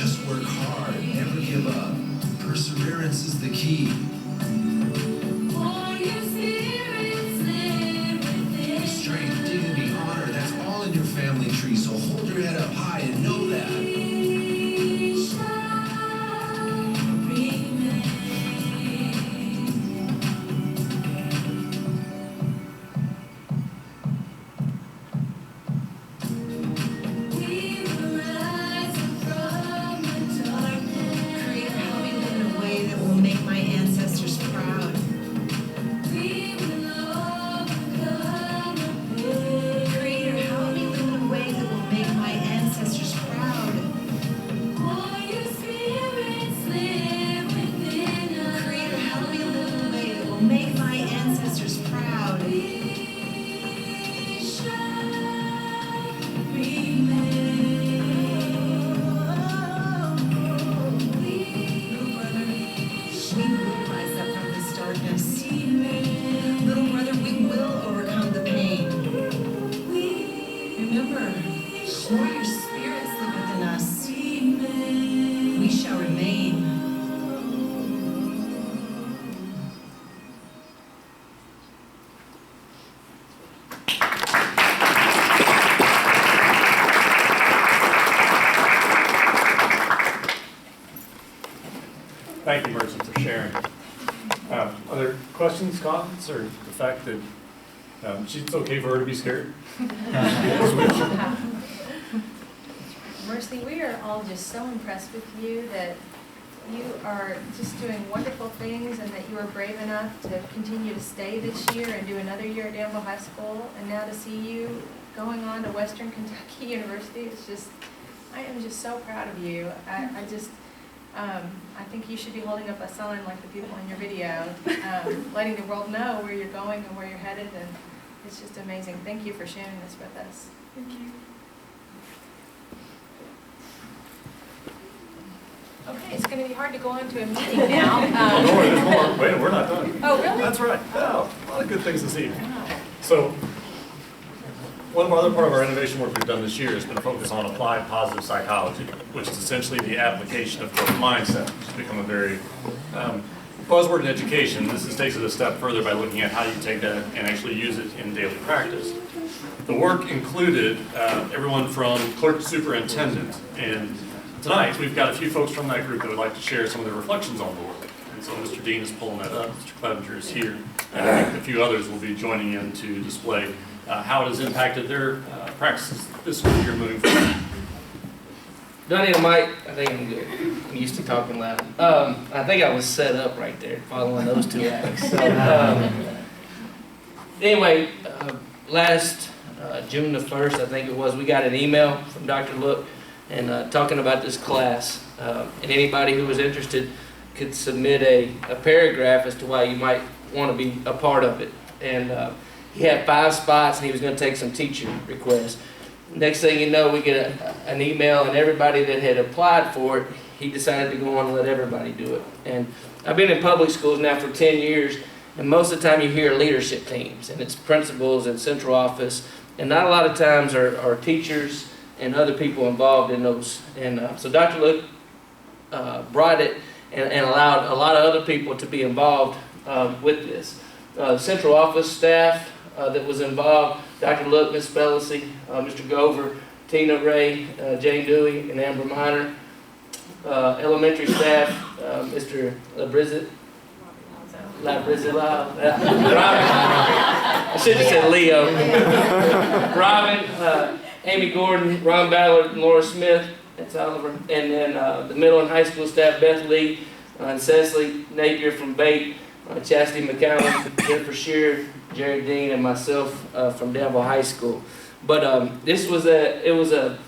Speaker 18: Just work hard, never give up. Perseverance is the key. Strength, dignity, honor, that's all in your family tree, so hold your head up high and know that.
Speaker 4: Thank you, Mercy, for sharing. Other questions, comments, or the fact that it's okay for her to be scared?
Speaker 3: Mercy, we are all just so impressed with you that you are just doing wonderful things and that you are brave enough to continue to stay this year and do another year at Danville High School, and now to see you going on to Western Kentucky University. It's just, I am just so proud of you. I think you should be holding up a sign like the people in your video, letting the world know where you're going and where you're headed, and it's just amazing. Thank you for sharing this with us.
Speaker 16: Thank you.
Speaker 3: Okay, it's going to be hard to go into a meeting now.
Speaker 4: No, there's more. Wait, we're not done.
Speaker 3: Oh, really?
Speaker 4: That's right. Oh, a lot of good things this evening. So, one other part of our innovation work we've done this year has been a focus on applied positive psychology, which is essentially the application of growth mindset, which has become a very buzzword in education. This takes it a step further by looking at how you take that and actually use it in daily practice. The work included everyone from clerk to superintendent, and tonight we've got a few folks from that group that would like to share some of their reflections on the work. And so Mr. Dean is pulling that up, Mr. Clevenger is here, and I think a few others will be joining in to display how it has impacted their practices this school year moving forward.
Speaker 15: Do I need a mic? I think I'm good. I'm used to talking loud. I think I was set up right there, following those two acts. So, anyway, last June the 1st, I think it was, we got an email from Dr. Look and talking about this class. And anybody who was interested could submit a paragraph as to why you might want to be a part of it. And he had 5 spots, and he was going to take some teacher requests. Next thing you know, we get an email, and everybody that had applied for it, he decided to go on and let everybody do it. And I've been in public schools now for 10 years, and most of the time you hear leadership teams, and it's principals and central office, and not a lot of times are teachers and other people involved in those. And so Dr. Luke brought it and allowed a lot of other people to be involved with this. Central office staff that was involved, Dr. Look, Ms. Spellacy, Mr. Gover, Tina Ray, Jane Dewey, and Amber Miner. Elementary staff, Mr. LaBrizet. I should have said Leo. Robin, Amy Gordon, Ron Ballard, and Laura Smith. That's Oliver. And then the middle and high school staff, Beth Lee, and Cecily Napier from Bate. Chastity McCallum, Jennifer Shearer, Jerry Dean, and myself from Danville High School. But this was a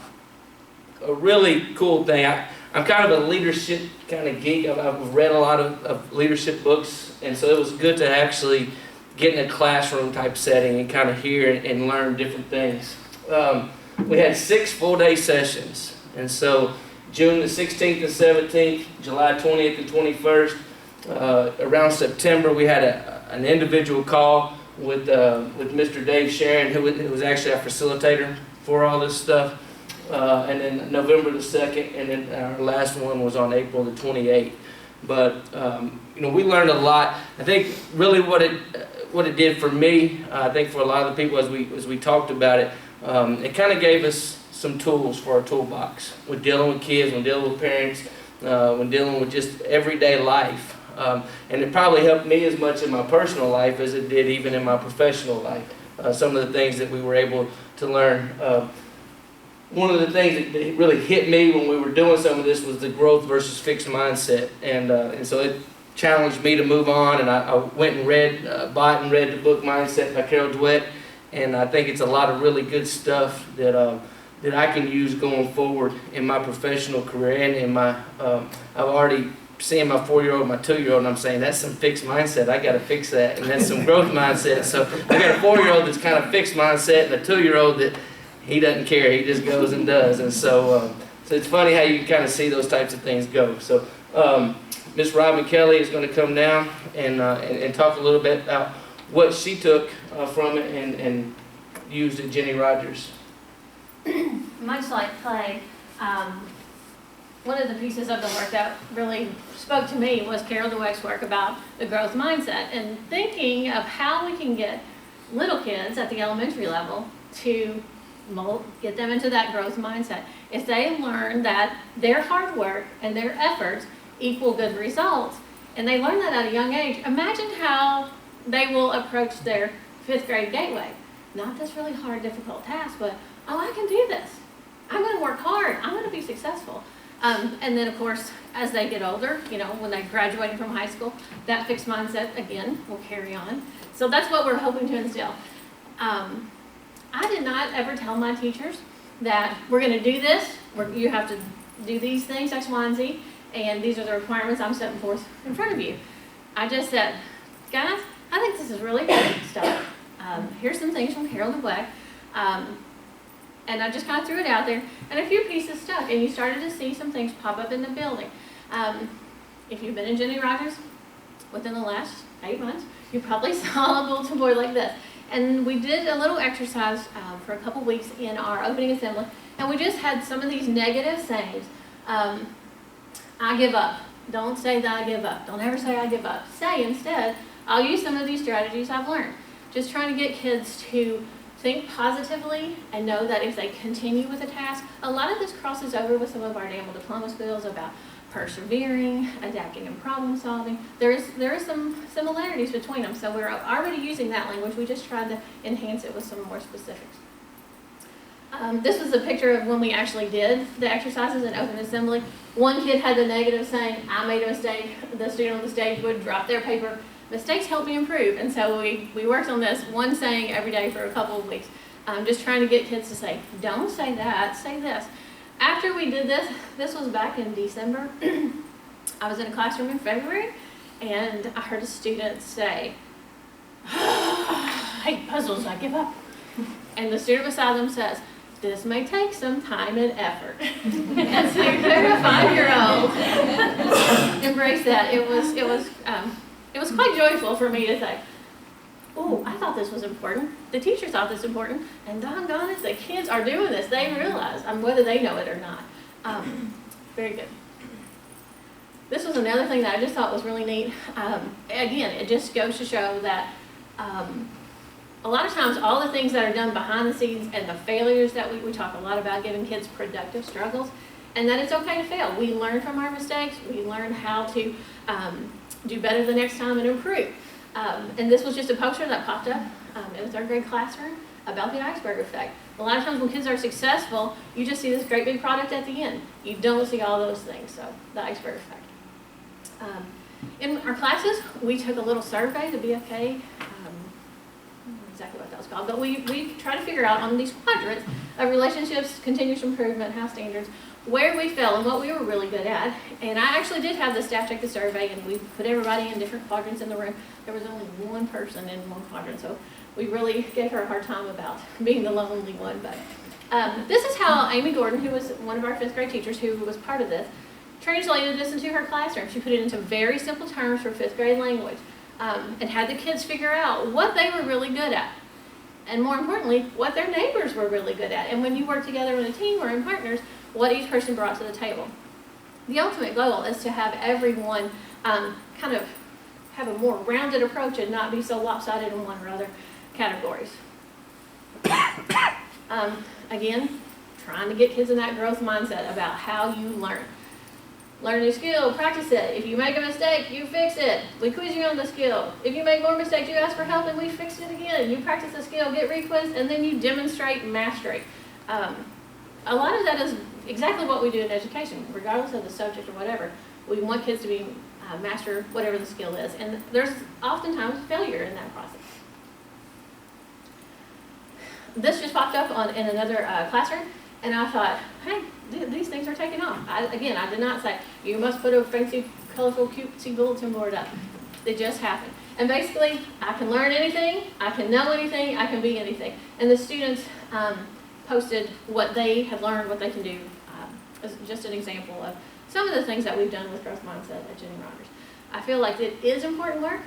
Speaker 15: really cool thing. I'm kind of a leadership kind of geek. I've read a lot of leadership books, and so it was good to actually get in a classroom type setting and kind of hear and learn different things. We had 6 full-day sessions, and so June the 16th and 17th, July 20th and 21st. Around September, we had an individual call with Mr. Dave Sharon, who was actually our facilitator for all this stuff. and then November the 2nd, and then our last one was on April the 28th. But we learned a lot. I think really what it did for me, I think for a lot of the people as we talked about it, it kind of gave us some tools for our toolbox when dealing with kids, when dealing with parents, when dealing with just everyday life. And it probably helped me as much in my personal life as it did even in my professional life. Some of the things that we were able to learn. One of the things that really hit me when we were doing some of this was the growth versus fixed mindset. And so it challenged me to move on, and I went and bought and read the book Mindset by Carol Dweck. And I think it's a lot of really good stuff that I can use going forward in my professional career and in my, I've already seen my 4-year-old, my 2-year-old, and I'm saying, that's some fixed mindset, I got to fix that. And that's some growth mindset. So I got a 4-year-old that's kind of fixed mindset and a 2-year-old that he doesn't care, he just goes and does. And so it's funny how you can kind of see those types of things go. So Miss Robin Kelly is going to come down and talk a little bit about what she took from it and used at Jenny Rogers.
Speaker 9: Much like Clay, one of the pieces of the work that really spoke to me was Carol Dweck's work about the growth mindset and thinking of how we can get little kids at the elementary level to get them into that growth mindset. If they learn that their hard work and their efforts equal good results, and they learn that at a young age, imagine how they will approach their 5th grade gateway. Not this really hard, difficult task, but, oh, I can do this. I'm going to work hard. I'm going to be successful. And then, of course, as they get older, when they're graduating from high school, that fixed mindset, again, will carry on. So that's what we're hoping to instill. I did not ever tell my teachers that we're going to do this, you have to do these things, X, Y, and Z, and these are the requirements I'm setting forth in front of you. I just said, guys, I think this is really good stuff. Here's some things from Carol Dweck. And I just kind of threw it out there, and a few pieces stuck, and you started to see some things pop up in the building. If you've been in Jenny Rogers within the last 8 months, you probably saw a bulletin board like this. And we did a little exercise for a couple weeks in our opening assembly, and we just had some of these negative sayings. I give up. Don't say that I give up. Don't ever say I give up. Say instead, I'll use some of these strategies I've learned. Just trying to get kids to think positively and know that if they continue with a task, a lot of this crosses over with some of our Danville diploma skills about persevering, adapting, and problem solving. There is some similarities between them, so we're already using that language. We just tried to enhance it with some more specifics. This was a picture of when we actually did the exercises in open assembly. One kid had the negative saying, I made a mistake. The student on the stage would drop their paper. Mistakes help me improve, and so we worked on this one saying every day for a couple of weeks, just trying to get kids to say, don't say that, say this. After we did this was back in December, I was in a classroom in February, and I heard a student say, I hate puzzles, I give up. And the student beside them says, this may take some time and effort. And so a 5-year-old embraced that. It was quite joyful for me to say, oh, I thought this was important. The teacher thought this was important. And doggone it, the kids are doing this. They realize, whether they know it or not. Very good. This was another thing that I just thought was really neat. Again, it just goes to show that a lot of times all the things that are done behind the scenes and the failures that we talk a lot about giving kids productive struggles, and that it's okay to fail. We learn from our mistakes. We learn how to do better the next time and improve. And this was just a poster that popped up in the 3rd grade classroom about the iceberg effect. A lot of times when kids are successful, you just see this great big product at the end. You don't see all those things, so the iceberg effect. In our classes, we took a little survey, the BFK, I don't know exactly what that was called, but we try to figure out on these quadrants of relationships, continuous improvement, house standards, where we fell and what we were really good at. And I actually did have the staff take the survey, and we put everybody in different quadrants in the room. There was only one person in one quadrant, so we really gave her a hard time about being the lonely one. But this is how Amy Gordon, who was one of our 5th grade teachers who was part of this, translated this into her classroom. She put it into very simple terms for 5th grade language and had the kids figure out what they were really good at. And more importantly, what their neighbors were really good at. And when you work together in a team or in partners, what each person brought to the table. The ultimate goal is to have everyone kind of have a more rounded approach and not be so lopsided in one or other categories. Again, trying to get kids in that growth mindset about how you learn. Learn a new skill, practice it. If you make a mistake, you fix it. We quiz you on the skill. If you make more mistakes, you ask for help and we fix it again. You practice the skill, get requizzed, and then you demonstrate mastery. A lot of that is exactly what we do in education, regardless of the subject or whatever. We want kids to be master whatever the skill is, and there's oftentimes failure in that process. This just popped up in another classroom, and I thought, hey, these things are taking off. I did not say, you must put a fancy, colorful, cutesy bulletin board up. It just happened. And basically, I can learn anything, I can know anything, I can be anything. And the students posted what they had learned, what they can do, as just an example of some of the things that we've done with growth mindset at Jenny Rogers. I feel like it is important work.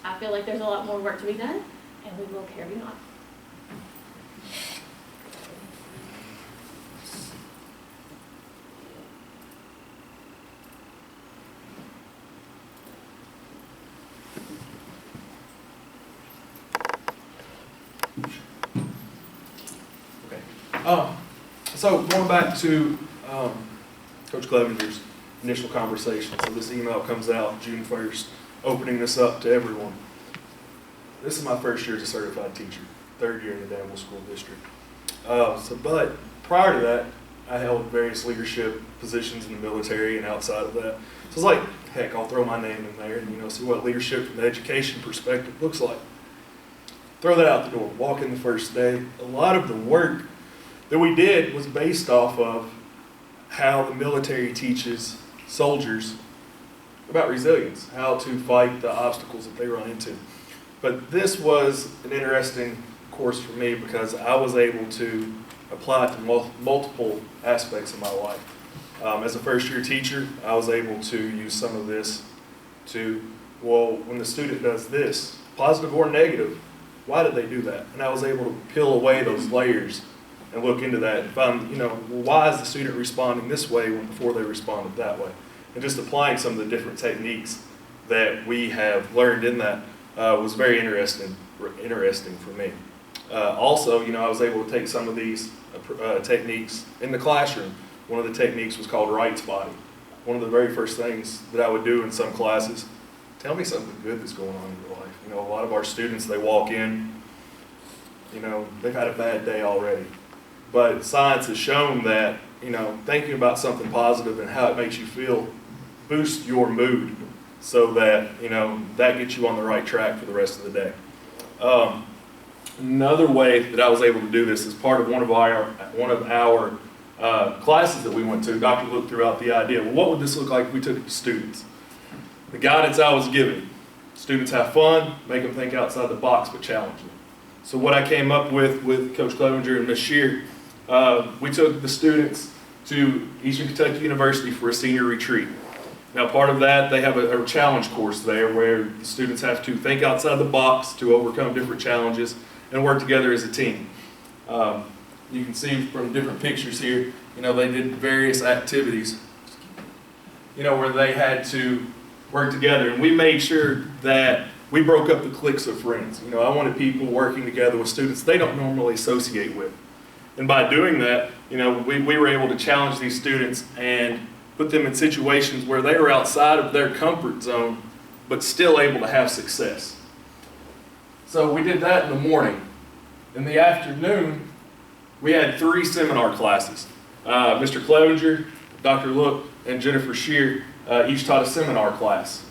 Speaker 9: I feel like there's a lot more work to be done, and we will carry on.
Speaker 19: So going back to Coach Clevenger's initial conversation, so this email comes out June 1st, opening this up to everyone. This is my first year as a certified teacher, third year in the Danville School District. But prior to that, I held various leadership positions in the military and outside of that. So it's like, heck, I'll throw my name in there and see what leadership from the education perspective looks like. Throw that out the door, walk in the first day. A lot of the work that we did was based off of how the military teaches soldiers about resilience, how to fight the obstacles that they run into. But this was an interesting course for me because I was able to apply it to multiple aspects of my life. As a first-year teacher, I was able to use some of this to, well, when the student does this, positive or negative, why did they do that? And I was able to peel away those layers and look into that and find, well, why is the student responding this way when before they responded that way? And just applying some of the different techniques that we have learned in that was very interesting for me. Also, I was able to take some of these techniques in the classroom. One of the techniques was called right spotting. One of the very first things that I would do in some classes, tell me something good that's going on in your life. A lot of our students, they walk in, they've had a bad day already. But science has shown that, thinking about something positive and how it makes you feel boosts your mood so that, that gets you on the right track for the rest of the day. Another way that I was able to do this is part of one of our classes that we went to. Dr. Luke threw out the idea, well, what would this look like if we took it to students? The guidance I was giving, students have fun, make them think outside the box, but challenge them. So what I came up with Coach Clevenger and Ms. Shear, we took the students to Eastern Kentucky University for a senior retreat. Now part of that, they have a challenge course there where the students have to think outside the box to overcome different challenges and work together as a team. You can see from different pictures here, they did various activities, where they had to work together. And we made sure that we broke up the cliques of friends. I wanted people working together with students they don't normally associate with. And by doing that, we were able to challenge these students and put them in situations where they were outside of their comfort zone, but still able to have success. So we did that in the morning. In the afternoon, we had 3 seminar classes. Mr. Clevenger, Dr. Look, and Jennifer Shear each taught a seminar class.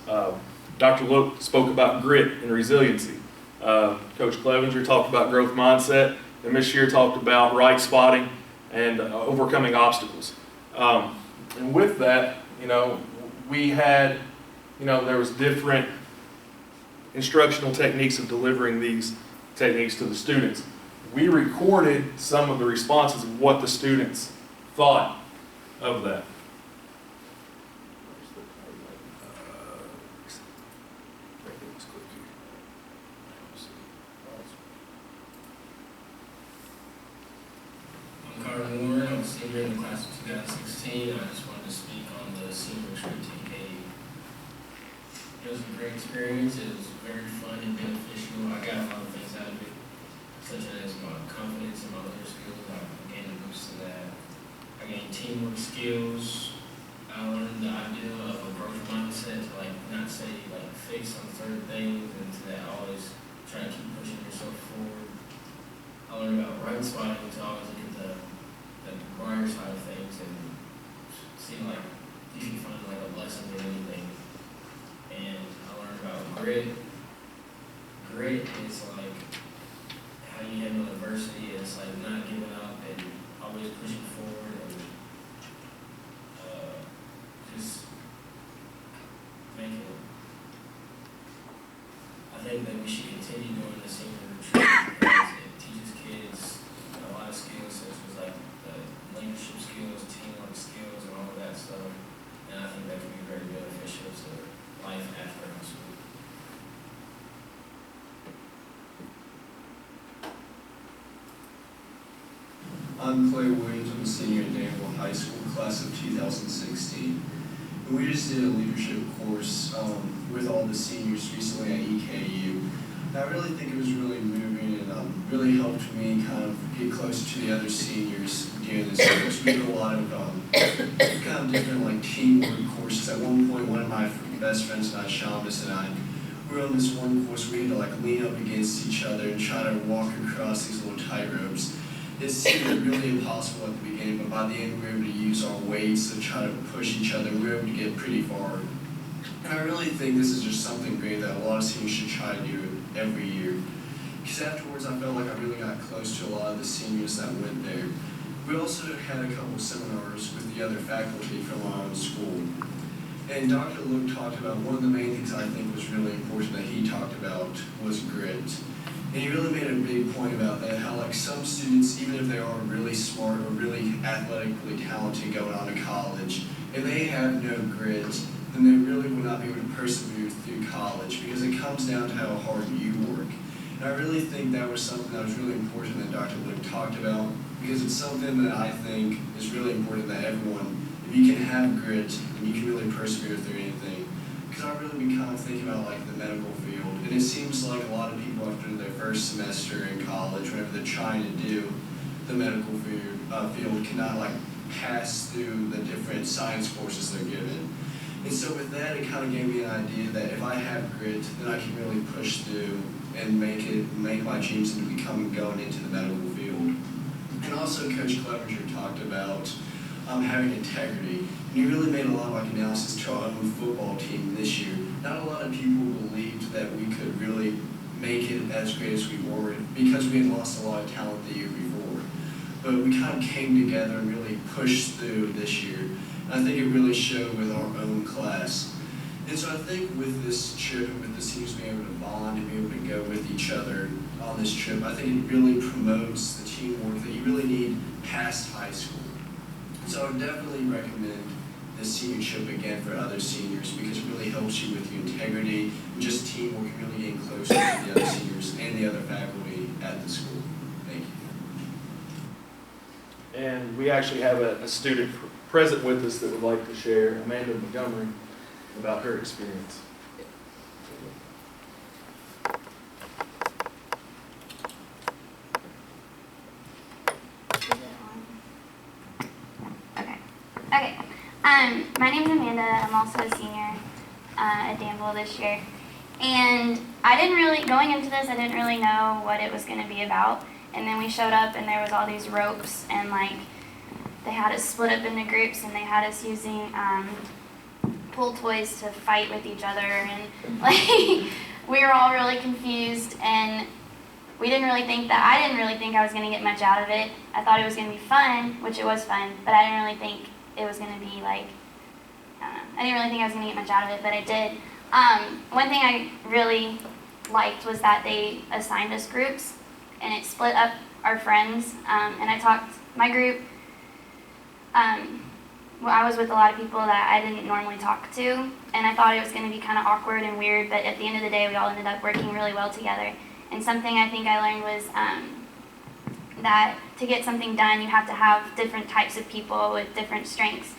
Speaker 19: Dr. Look spoke about grit and resiliency. Coach Clevenger talked about growth mindset, and Ms. Shear talked about right spotting and overcoming obstacles. And with that, we had, there was different instructional techniques of delivering these techniques to the students. We recorded some of the responses of what the students thought of that.
Speaker 20: was a great experience. It was very fun and beneficial. I got a lot of things out of it, such as my confidence in my other skills. I gained a boost to that. I gained teamwork skills. I learned the idea of a growth mindset to like not say like fix on certain things and to that always try to keep pushing yourself forward. I learned about run spotting to always look at the grinder side of things and see like you can find like a lesson in anything. And I learned about grit. Grit is like how you handle adversity. It's like not giving up and always pushing forward and just making it. I think that we should continue doing the senior retreat because it teaches kids a lot of skills such as like the leadership skills, teamwork skills, and all of that stuff. And I think that can be very beneficial to life after high school.
Speaker 21: I'm Clay Williams. I'm a senior at Danville High School, class of 2016. And we just did a leadership course with all the seniors recently at EKU. And I really think it was really moving and really helped me kind of get closer to the other seniors during this course. We did a lot of kind of different like teamwork courses. At one point, one of my best friends and I, Shamus and I, we were on this one course where we had to like lean up against each other and try to walk across these little tight ropes. It seemed really impossible at the beginning, but by the end we were able to use our weights to try to push each other, and we were able to get pretty far. And I really think this is just something great that a lot of seniors should try to do every year. Because afterwards I felt like I really got close to a lot of the seniors that went there. We also had a couple of seminars with the other faculty from our own school. And Dr. Luke talked about one of the main things I think was really important that he talked about was grit. And he really made a big point about that, how like some students, even if they are really smart or really athletically talented going on to college, if they have no grit, then they really will not be able to persevere through college because it comes down to how hard you work. And I really think that was something that was really important that Dr. Luke talked about because it's something that I think is really important that everyone, if you can have grit, then you can really persevere through anything. Because I've really been kind of thinking about like the medical field, and it seems like a lot of people after their first semester in college, whenever they're trying to do the medical field cannot like pass through the different science courses they're given. And so with that, it kind of gave me an idea that if I have grit, then I can really push through and make my dreams into going into the medical field. And also Coach Clevenger talked about having integrity. And he really made a lot of like analysis to our own football team this year. Not a lot of people believed that we could really make it as great as we were because we had lost a lot of talent the year before. But we kind of came together and really pushed through this year. And I think it really showed with our own class. And so I think with this trip and with the seniors being able to bond and be able to go with each other on this trip, I think it really promotes the teamwork that you really need past high school. So I would definitely recommend this senior trip again for other seniors because it really helps you with your integrity and just teamwork and really getting closer to the other seniors and the other faculty at the school. Thank you.
Speaker 19: And we actually have a student present with us that would like to share, Amanda Montgomery, about her experience.
Speaker 22: Okay. My name is Amanda. I'm also a senior at Danville this year. And I didn't really, going into this, I didn't really know what it was going to be about. And then we showed up and there was all these ropes and like they had us split up into groups and they had us using pull toys to fight with each other. And like we were all really confused and I didn't really think I was going to get much out of it. I thought it was going to be fun, which it was fun, but I didn't really think it was going to be like, I didn't really think I was going to get much out of it, but I did. One thing I really liked was that they assigned us groups and it split up our friends. And I talked, my group, well, I was with a lot of people that I didn't normally talk to, and I thought it was going to be kind of awkward and weird, but at the end of the day, we all ended up working really well together. And something I think I learned was that to get something done, you have to have different types of people with different strengths.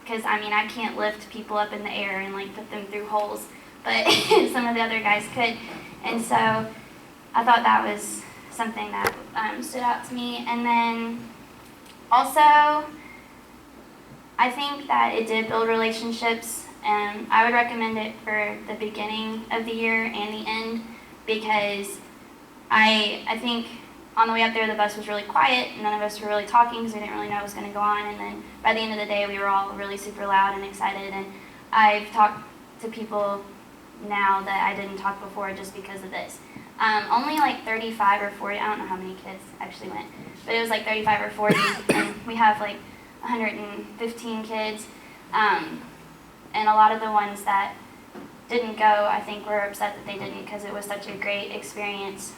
Speaker 22: because I mean, I can't lift people up in the air and like put them through holes, but some of the other guys could. And so I thought that was something that stood out to me. And then also, I think that it did build relationships. I would recommend it for the beginning of the year and the end, because I think on the way up there, the bus was really quiet. None of us were really talking because we didn't really know what was going to go on. And then by the end of the day, we were all really super loud and excited. And I've talked to people now that I didn't talk before just because of this. Only like 35 or 40, I don't know how many kids actually went, but it was like 35 or 40, and we have like 115 kids. And a lot of the ones that didn't go, I think were upset that they didn't, because it was such a great experience.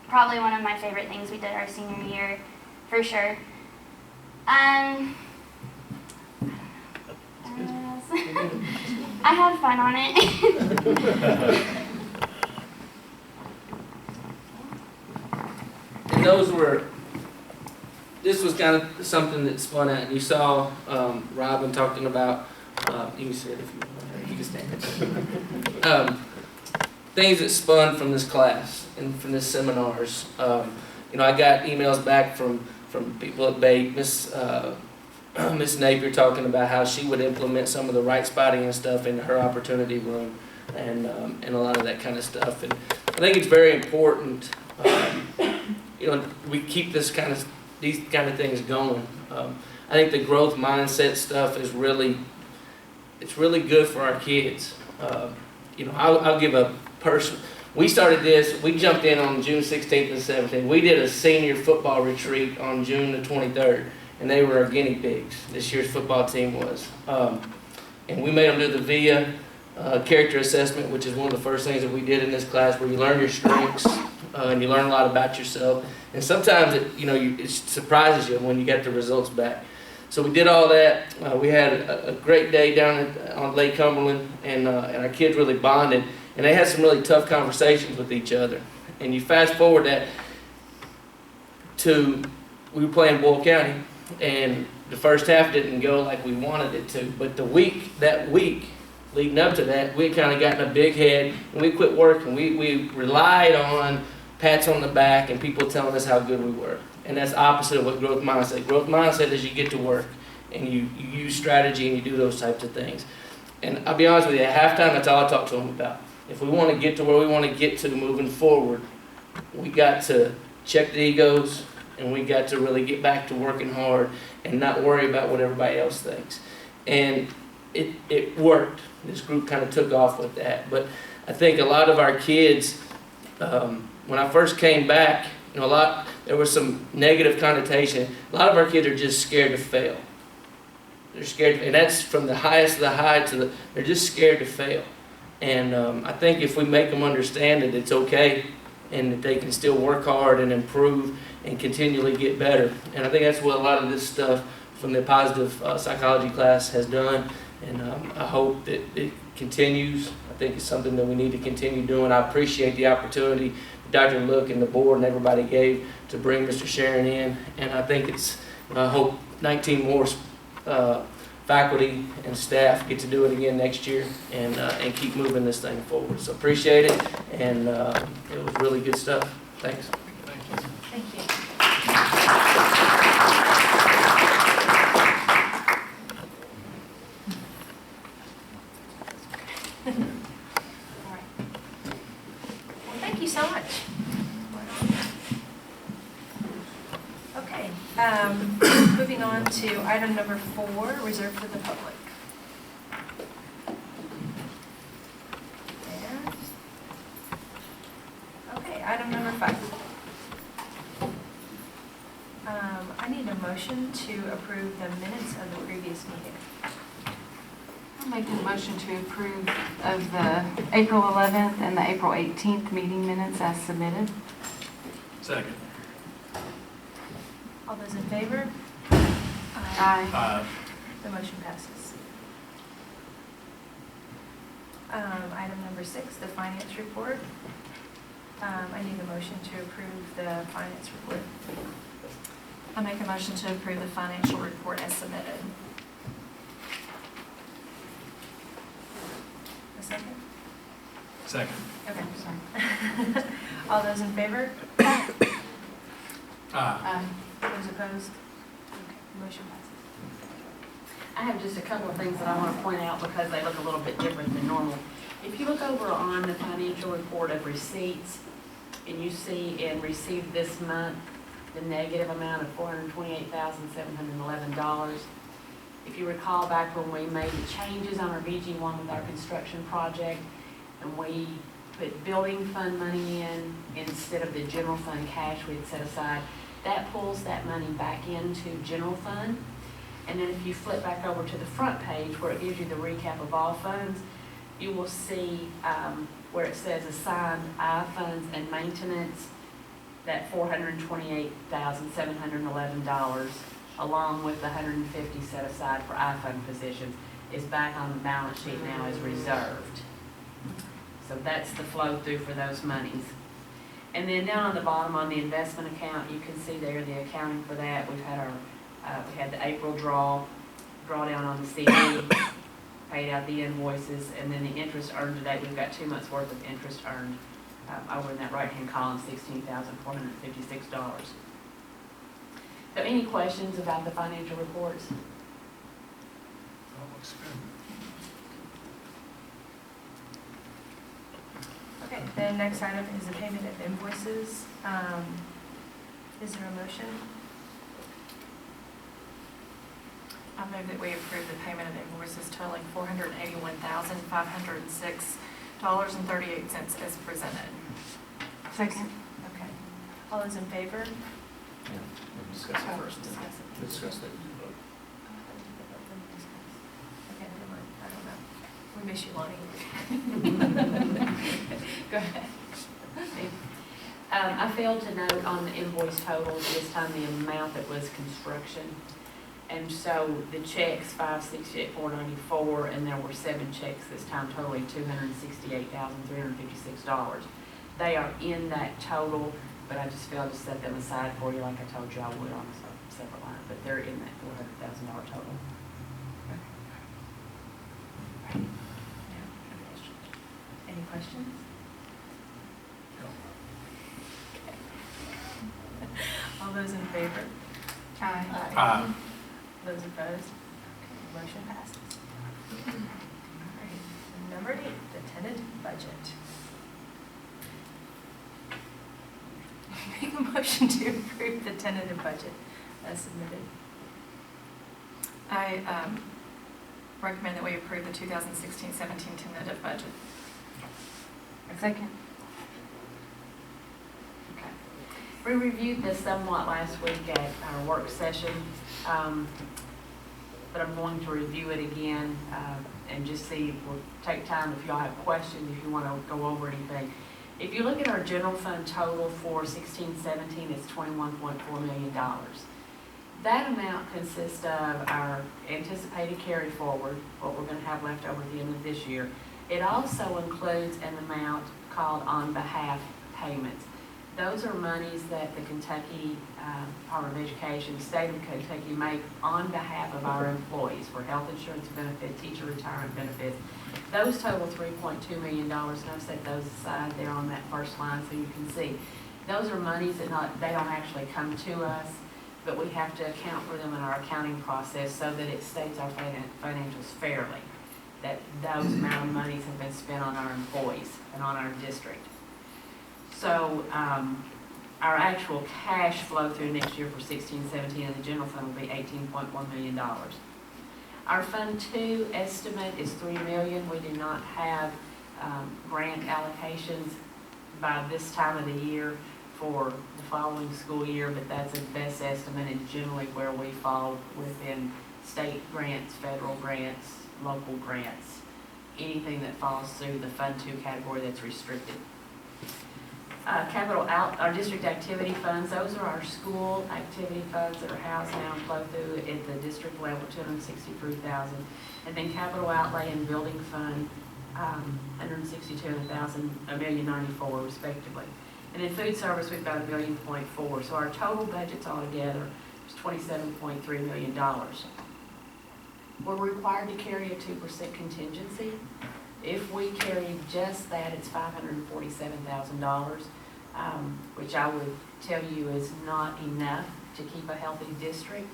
Speaker 22: Probably one of my favorite things we did our senior year, for sure. I had fun on it.
Speaker 15: And this was kind of something that spun out, and you saw Robin talking about, you can sit if you can stand. Things that spun from this class and from this seminars. You know, I got emails back from people at Bait, Miss Napier, talking about how she would implement some of the right spotting and stuff in her opportunity room, and a lot of that kind of stuff. And I think it's very important. You know, we keep these kind of things going. I think the growth mindset stuff is really good for our kids. You know, I'll give a person. We started this. We jumped in on June 16th and 17th. We did a senior football retreat on June the 23rd, and they were our guinea pigs. This year's football team was, and we made them do the VIA character assessment, which is one of the first things that we did in this class, where you learn your strengths. And you learn a lot about yourself. And sometimes it surprises you when you get the results back. So we did all that. We had a great day down on Lake Cumberland, and our kids really bonded. And they had some really tough conversations with each other. And you fast forward that to, we were playing Boyle County, and the first half didn't go like we wanted it to. But that week leading up to that, we had kind of gotten a big head, and we quit working. We relied on pats on the back and people telling us how good we were. And that's opposite of what growth mindset. Growth mindset is you get to work and you use strategy and you do those types of things. And I'll be honest with you, at halftime, that's all I talk to them about. If we want to get to where we want to get to moving forward, we got to check the egos, and we got to really get back to working hard and not worry about what everybody else thinks. And it worked. This group kind of took off with that. But I think a lot of our kids, when I first came back, there was some negative connotation. A lot of our kids are just scared to fail. They're scared, and that's from the highest of the high they're just scared to fail. And I think if we make them understand that it's okay and that they can still work hard and improve and continually get better. And I think that's what a lot of this stuff from the positive psychology class has done. And I hope that it continues. I think it's something that we need to continue doing. I appreciate the opportunity Dr. Look and the board and everybody gave to bring Mr. Sharon in. And I think I hope 19 more faculty and staff get to do it again next year and keep moving this thing forward. So appreciate it, and it was really good stuff. Thanks.
Speaker 1: Thank you. All right. Well, thank you so much. Okay, moving on to item number 4, reserved for the public. And, okay, item number 5. I need a motion to approve the minutes of the previous meeting.
Speaker 3: I'll make a motion to approve of the April 11th and the April 18th meeting minutes as submitted.
Speaker 4: Second.
Speaker 1: All those in favor?
Speaker 3: Aye.
Speaker 1: The motion passes. Item number 6, the finance report. I need a motion to approve the finance report.
Speaker 2: I make a motion to approve the financial report as submitted.
Speaker 4: Second.
Speaker 1: Okay, sorry. All those in favor? Those opposed? Okay, motion passes.
Speaker 14: I have just a couple of things that I want to point out because they look a little bit different than normal. If you look over on the financial report of receipts, and you see in received this month, the negative amount of $428,711. If you recall back when we made the changes on our BG1 with our construction project, and we put building fund money in instead of the general fund cash we had set aside, that pulls that money back into general fund. And then if you flip back over to the front page where it gives you the recap of all funds, you will see where it says assigned I funds and maintenance, that $428,711, along with the $150 set aside for I fund positions, is back on the balance sheet now as reserved. So that's the flow through for those monies. And then down on the bottom on the investment account, you can see there the accounting for that. We've had our we had the April drawdown on the CD, paid out the invoices, and then the interest earned today. We've got 2 months worth of interest earned over in that right-hand column, $16,456. So any questions about the financial reports?
Speaker 12: That looks good.
Speaker 1: Okay, the next item is the payment of invoices. Is there a motion?
Speaker 2: I move that we approve the payment of invoices totaling $481,506.38 as presented.
Speaker 1: Second. Okay. All those in favor?
Speaker 4: Yeah, we'll discuss it first. Discuss it.
Speaker 1: Okay, never mind. I don't know. We miss you, Lonnie. Go ahead.
Speaker 14: I failed to note on the invoice totals this time the amount that was construction. And so the checks, $568,494, and there were 7 checks this time totaling $268,356. They are in that total, but I just failed to set them aside for you like I told you I would on a separate line, but they're in that $400,000 total.
Speaker 1: Any questions? Okay. All those in favor?
Speaker 2: Aye.
Speaker 1: Those opposed? Okay, motion passes. All right, number 8, the tentative budget. Make a motion to approve the tentative budget as submitted.
Speaker 2: I recommend that we approve the 2016-17 tentative budget.
Speaker 14: A second. Okay. We reviewed this somewhat last week at our work session, but I'm going to review it again and just see, we'll take time if y'all have questions, if you want to go over anything. If you look at our general fund total for 16-17, it's $21.4 million. That amount consists of our anticipated carry forward, what we're going to have left over at the end of this year. It also includes an amount called on behalf payments. Those are monies that the Kentucky Department of Education, state of Kentucky make on behalf of our employees for health insurance benefits, teacher retirement benefits. Those total $3.2 million, and I've set those aside there on that first line so you can see. Those are monies that they don't actually come to us, but we have to account for them in our accounting process so that it states our financials fairly, that those amount of monies have been spent on our employees and on our district. So our actual cash flow through next year for 16-17 in the general fund will be $18.1 million. Our Fund 2 estimate is $3 million. We do not have grant allocations by this time of the year for the following school year, but that's a best estimate and generally where we fall within state grants, federal grants, local grants, anything that falls through the Fund 2 category that's restricted. Our district activity funds, those are our school activity funds that are housed now and flow through at the district level, $263,000. And then capital outlay and building fund, $162,000 and $1,094,000 respectively. And in food service, we've got $1.4 million. So our total budgets altogether is $27.3 million. We're required to carry a 2% contingency. If we carry just that, it's $547,000, which I would tell you is not enough to keep a healthy district.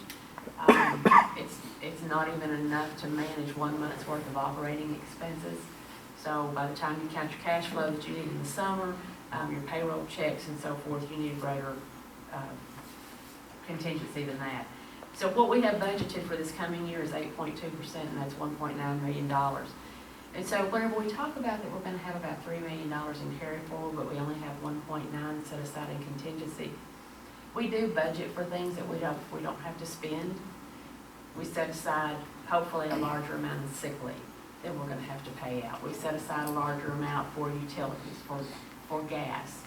Speaker 14: It's not even enough to manage 1 month's worth of operating expenses. So by the time you count your cash flow that you need in the summer, your payroll checks and so forth, you need a greater contingency than that. So what we have budgeted for this coming year is 8.2%, and that's $1.9 million. And so whenever we talk about that we're going to have about $3 million in carry forward, but we only have 1.9 set aside in contingency, we do budget for things that we don't have to spend. We set aside hopefully a larger amount of sick leave that we're going to have to pay out. We set aside a larger amount for utilities, for gas,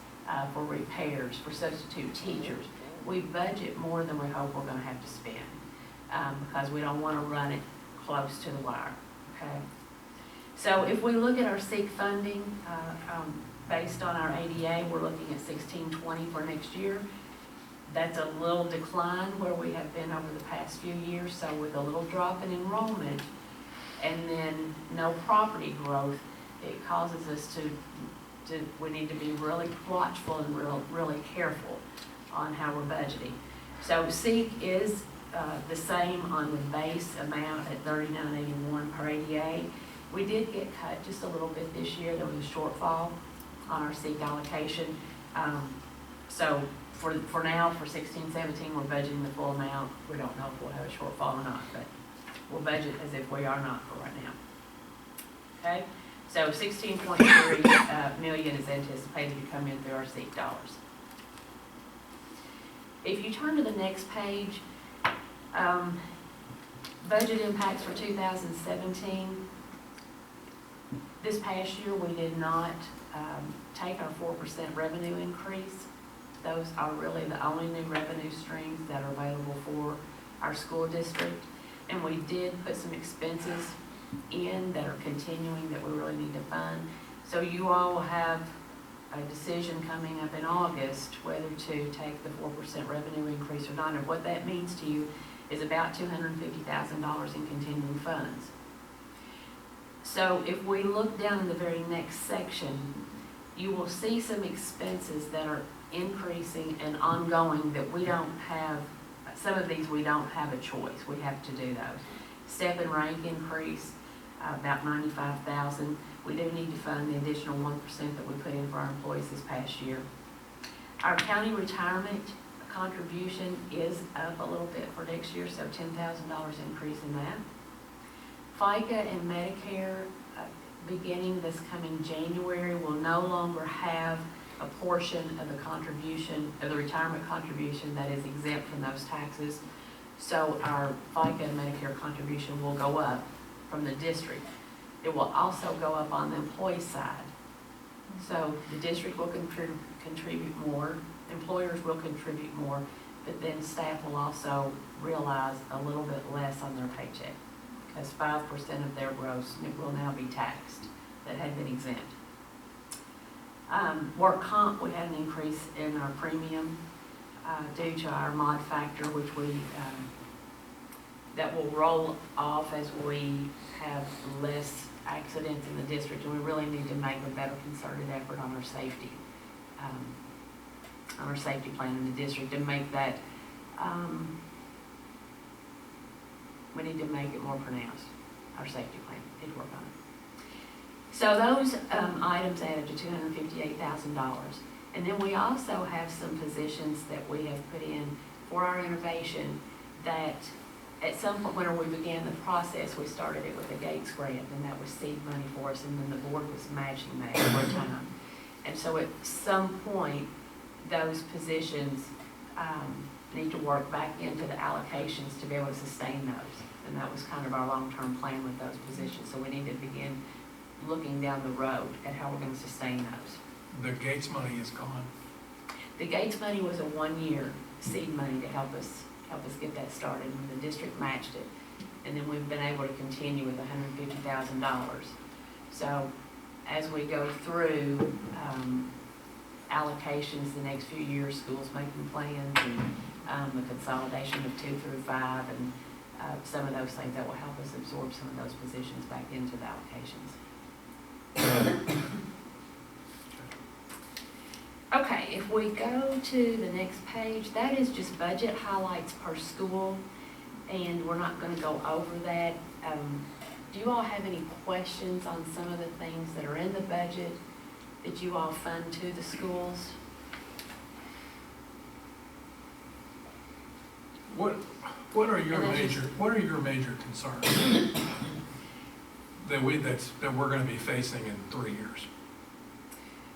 Speaker 14: for repairs, for substitute teachers. We budget more than we hope we're going to have to spend because we don't want to run it close to the wire. Okay. So if we look at our SEEK funding, based on our ADA, we're looking at $1620 for next year. That's a little decline where we have been over the past few years. So with a little drop in enrollment and then no property growth, it causes us we need to be really watchful and really careful on how we're budgeting. So SEEK is the same on the base amount at $39.81 per ADA. We did get cut just a little bit this year. There was a shortfall on our SEEK allocation. So for now, for 16-17, we're budgeting the full amount. We don't know if we'll have a shortfall or not, but we'll budget as if we are not for right now. Okay? So 16.3 million is anticipated to come in through our SEEK dollars. If you turn to the next page, budget impacts for 2017. This past year, we did not take our 4% revenue increase. Those are really the only new revenue streams that are available for our school district. And we did put some expenses in that are continuing that we really need to fund. So you all will have a decision coming up in August whether to take the 4% revenue increase or not. And what that means to you is about $250,000 in continuing funds. So if we look down in the very next section, you will see some expenses that are increasing and ongoing that we don't have. Some of these we don't have a choice. We have to do those. Step and rank increase, about $95,000. We do need to fund the additional 1% that we put in for our employees this past year. Our county retirement contribution is up a little bit for next year, so $10,000 increase in that. FICA and Medicare, beginning this coming January, will no longer have a portion of the contribution, of the retirement contribution that is exempt from those taxes. So our FICA and Medicare contribution will go up from the district. It will also go up on the employee side. So the district will contribute more, employers will contribute more, but then staff will also realize a little bit less on their paycheck because 5% of their gross will now be taxed that had been exempt. Work comp, we had an increase in our premium due to our mod factor, which that will roll off as we have less accidents in the district, and we really need to make a better concerted effort on our safety plan in the district and make that, we need to make it more pronounced, our safety plan. Need to work on it. So those items added to $258,000. And then we also have some positions that we have put in for our innovation that at some point when we began the process, we started it with a Gates grant, and that was seed money for us, and then the board was matching that over time. And so at some point, those positions need to work back into the allocations to be able to sustain those. And that was kind of our long-term plan with those positions. So we need to begin looking down the road at how we're going to sustain those.
Speaker 12: The Gates money is gone.
Speaker 14: The Gates money was a one-year seed money to help us get that started, and the district matched it. And then we've been able to continue with $150,000. So as we go through allocations the next few years, schools making plans and the consolidation of 2 through 5 and some of those things that will help us absorb some of those positions back into the allocations. Okay, if we go to the next page, that is just budget highlights per school, and we're not gonna go over that. Do you all have any questions on some of the things that are in the budget that you all fund to the schools?
Speaker 12: What are your major concerns that we're gonna be facing in 3 years?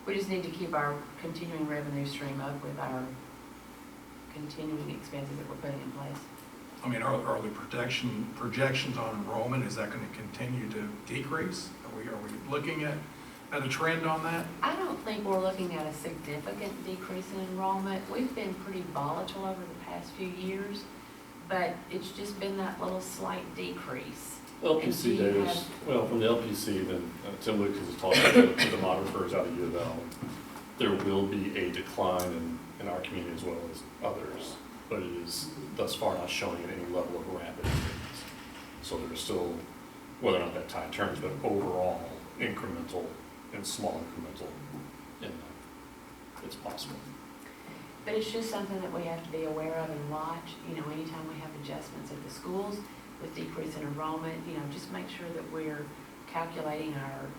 Speaker 14: We just need to keep our continuing revenue stream up with our continuing expenses that we're putting in place.
Speaker 12: I mean, are the projections on enrollment, is that gonna continue to decrease? Are we looking at a trend on that?
Speaker 14: I don't think we're looking at a significant decrease in enrollment. We've been pretty volatile over the past few years, but it's just been that little slight decrease.
Speaker 4: LPC data, well, from the LPC, then Tim Lucas has talked about the monitors out of U of L. There will be a decline in our community as well as others, but it is thus far not showing at any level of rapid increase. So there's still, whether or not that tide turns, but overall incremental and small incremental in that. It's possible.
Speaker 14: But it's just something that we have to be aware of and watch. You know, anytime we have adjustments at the schools with decrease in enrollment, you know, just make sure that we're calculating our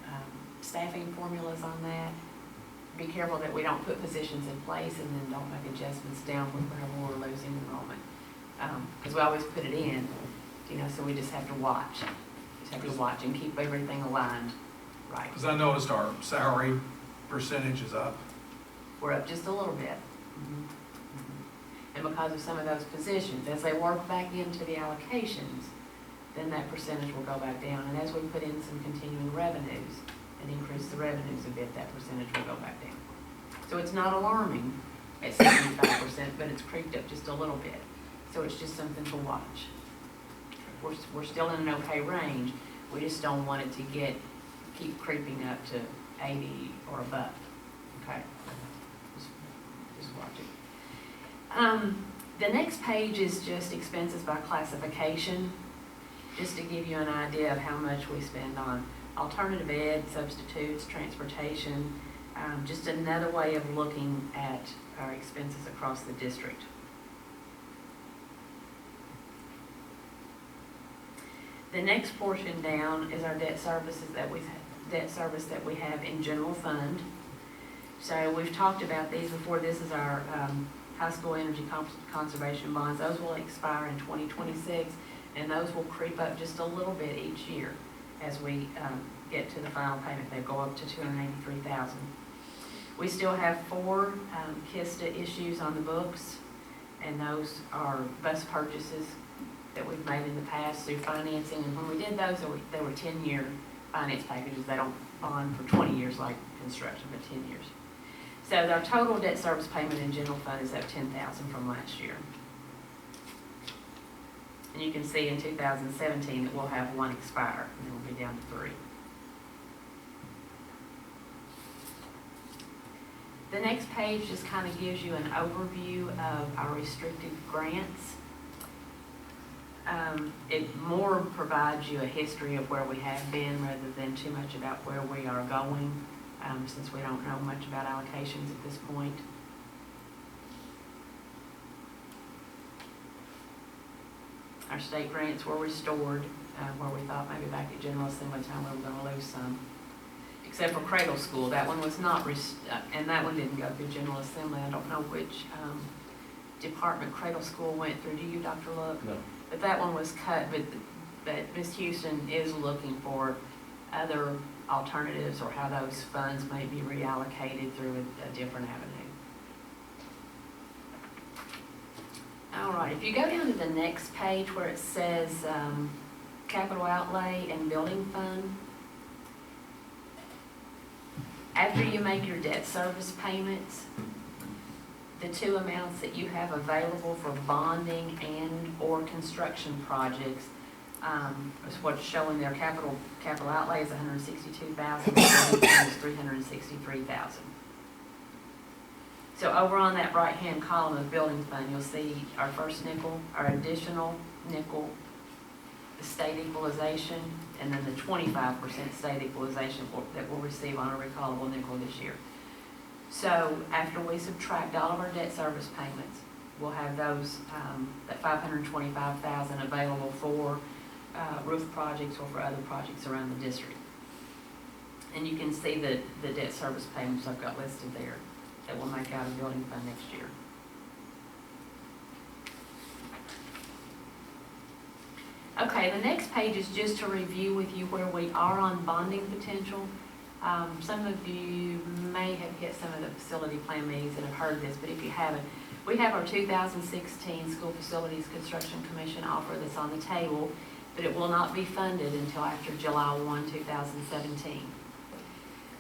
Speaker 14: staffing formulas on that. Be careful that we don't put positions in place and then don't make adjustments downward whenever we're losing enrollment. Because we always put it in, you know, so we just have to watch. Just have to watch and keep everything aligned right.
Speaker 12: Because I noticed our salary percentage is up.
Speaker 14: We're up just a little bit. And because of some of those positions, as they work back into the allocations, then that percentage will go back down. And as we put in some continuing revenues and increase the revenues a bit, that percentage will go back down. So it's not alarming at 75%, but it's creeped up just a little bit. So it's just something to watch. We're still in an okay range. We just don't want it to keep creeping up to 80 or above. Okay? Just watch it. The next page is just expenses by classification, just to give you an idea of how much we spend on alternative ed, substitutes, transportation, just another way of looking at our expenses across the district. The next portion down is our debt service that we have in general fund. So we've talked about these before. This is our high school energy conservation bonds. Those will expire in 2026, and those will creep up just a little bit each year as we get to the final payment. They go up to $283,000. We still have 4 KISTA issues on the books, and those are bus purchases that we've made in the past through financing. And when we did those, they were 10-year finance packages. They don't bond for 20 years like construction, but 10 years. So our total debt service payment in general fund is up $10,000 from last year. And you can see in 2017 that we'll have 1 expire, and then we'll be down to 3. The next page just kind of gives you an overview of our restricted grants. It more provides you a history of where we have been rather than too much about where we are going, since we don't know much about allocations at this point. Our state grants were restored, where we thought maybe back at General Assembly time we were going to lose some. Except for Cradle School, that one was not, and that one didn't go through General Assembly. I don't know which department Cradle School went through. Do you, Dr. Look? No. But that one was cut, but Ms. Houston is looking for other alternatives or how those funds may be reallocated through a different avenue. All right, if you go down to the next page where it says capital outlay and building fund, after you make your debt service payments, the 2 amounts that you have available for bonding and or construction projects is what's showing their capital outlay is $162,000, and is $363,000. So over on that right-hand column of building fund, you'll see our first nickel, our additional nickel, the state equalization, and then the 25% state equalization that we'll receive on a recallable nickel this year. So after we subtract all of our debt service payments, we'll have those, that $525,000 available for roof projects or for other projects around the district. And you can see the debt service payments I've got listed there that will make out a building fund next year. Okay, the next page is just to review with you where we are on bonding potential. Some of you may have hit some of the facility plan meetings and have heard this, but if you haven't, we have our 2016 School Facilities Construction Commission offer that's on the table, but it will not be funded until after July 1, 2017.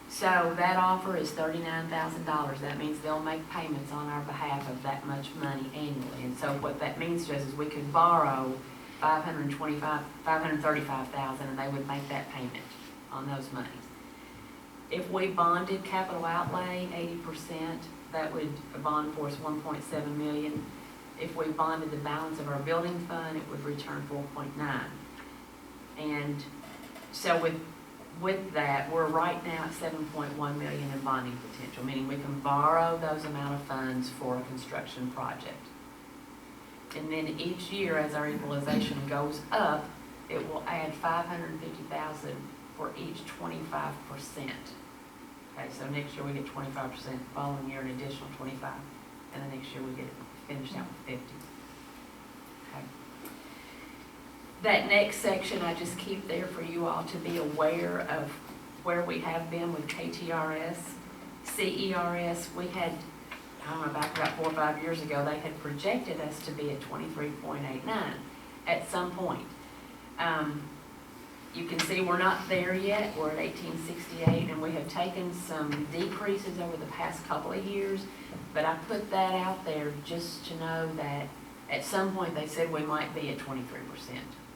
Speaker 14: So that offer is $39,000. That means they'll make payments on our behalf of that much money annually. And so what that means to us is we could borrow $535,000 and they would make that payment on those monies. If we bonded capital outlay 80%, that would bond for us $1.7 million. If we bonded the balance of our building fund, it would return 4.9. And so with that, we're right now at 7.1 million in bonding potential, meaning we can borrow those amount of funds for a construction project. And then each year, as our equalization goes up, it will add $550,000 for each 25%. Okay, so next year we get 25%, following year an additional 25, and the next year we get finished out with 50. Okay. That next section I just keep there for you all to be aware of where we have been with KTRS, CERS. We had, I don't know, back about 4 or 5 years ago, they had projected us to be at 23.89 at some point. You can see we're not there yet. We're at 1868, and we have taken some decreases over the past couple of years, but I put that out there just to know that at some point they said we might be at 23%.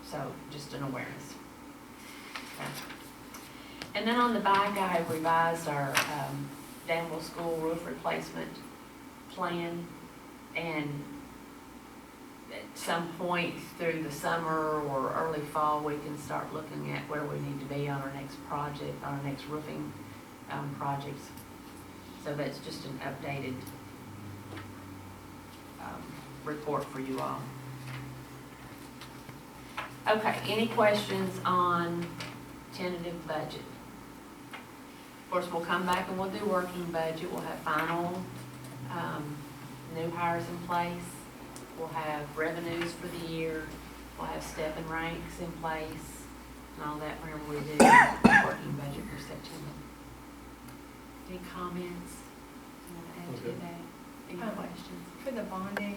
Speaker 14: So just an awareness. Okay. And then on the back, I have revised our Danville School roof replacement plan, and at some point through the summer or early fall, we can start looking at where we need to be on our next project, on our next roofing projects. So that's just an updated report for you all. Okay, any questions on tentative budget? Of course, we'll come back and we'll do working budget. We'll have final new hires in place. We'll have revenues for the year. We'll have step and ranks in place and all that whenever we do working budget for September. Any comments you want to add to that? Any questions?
Speaker 6: For the bonding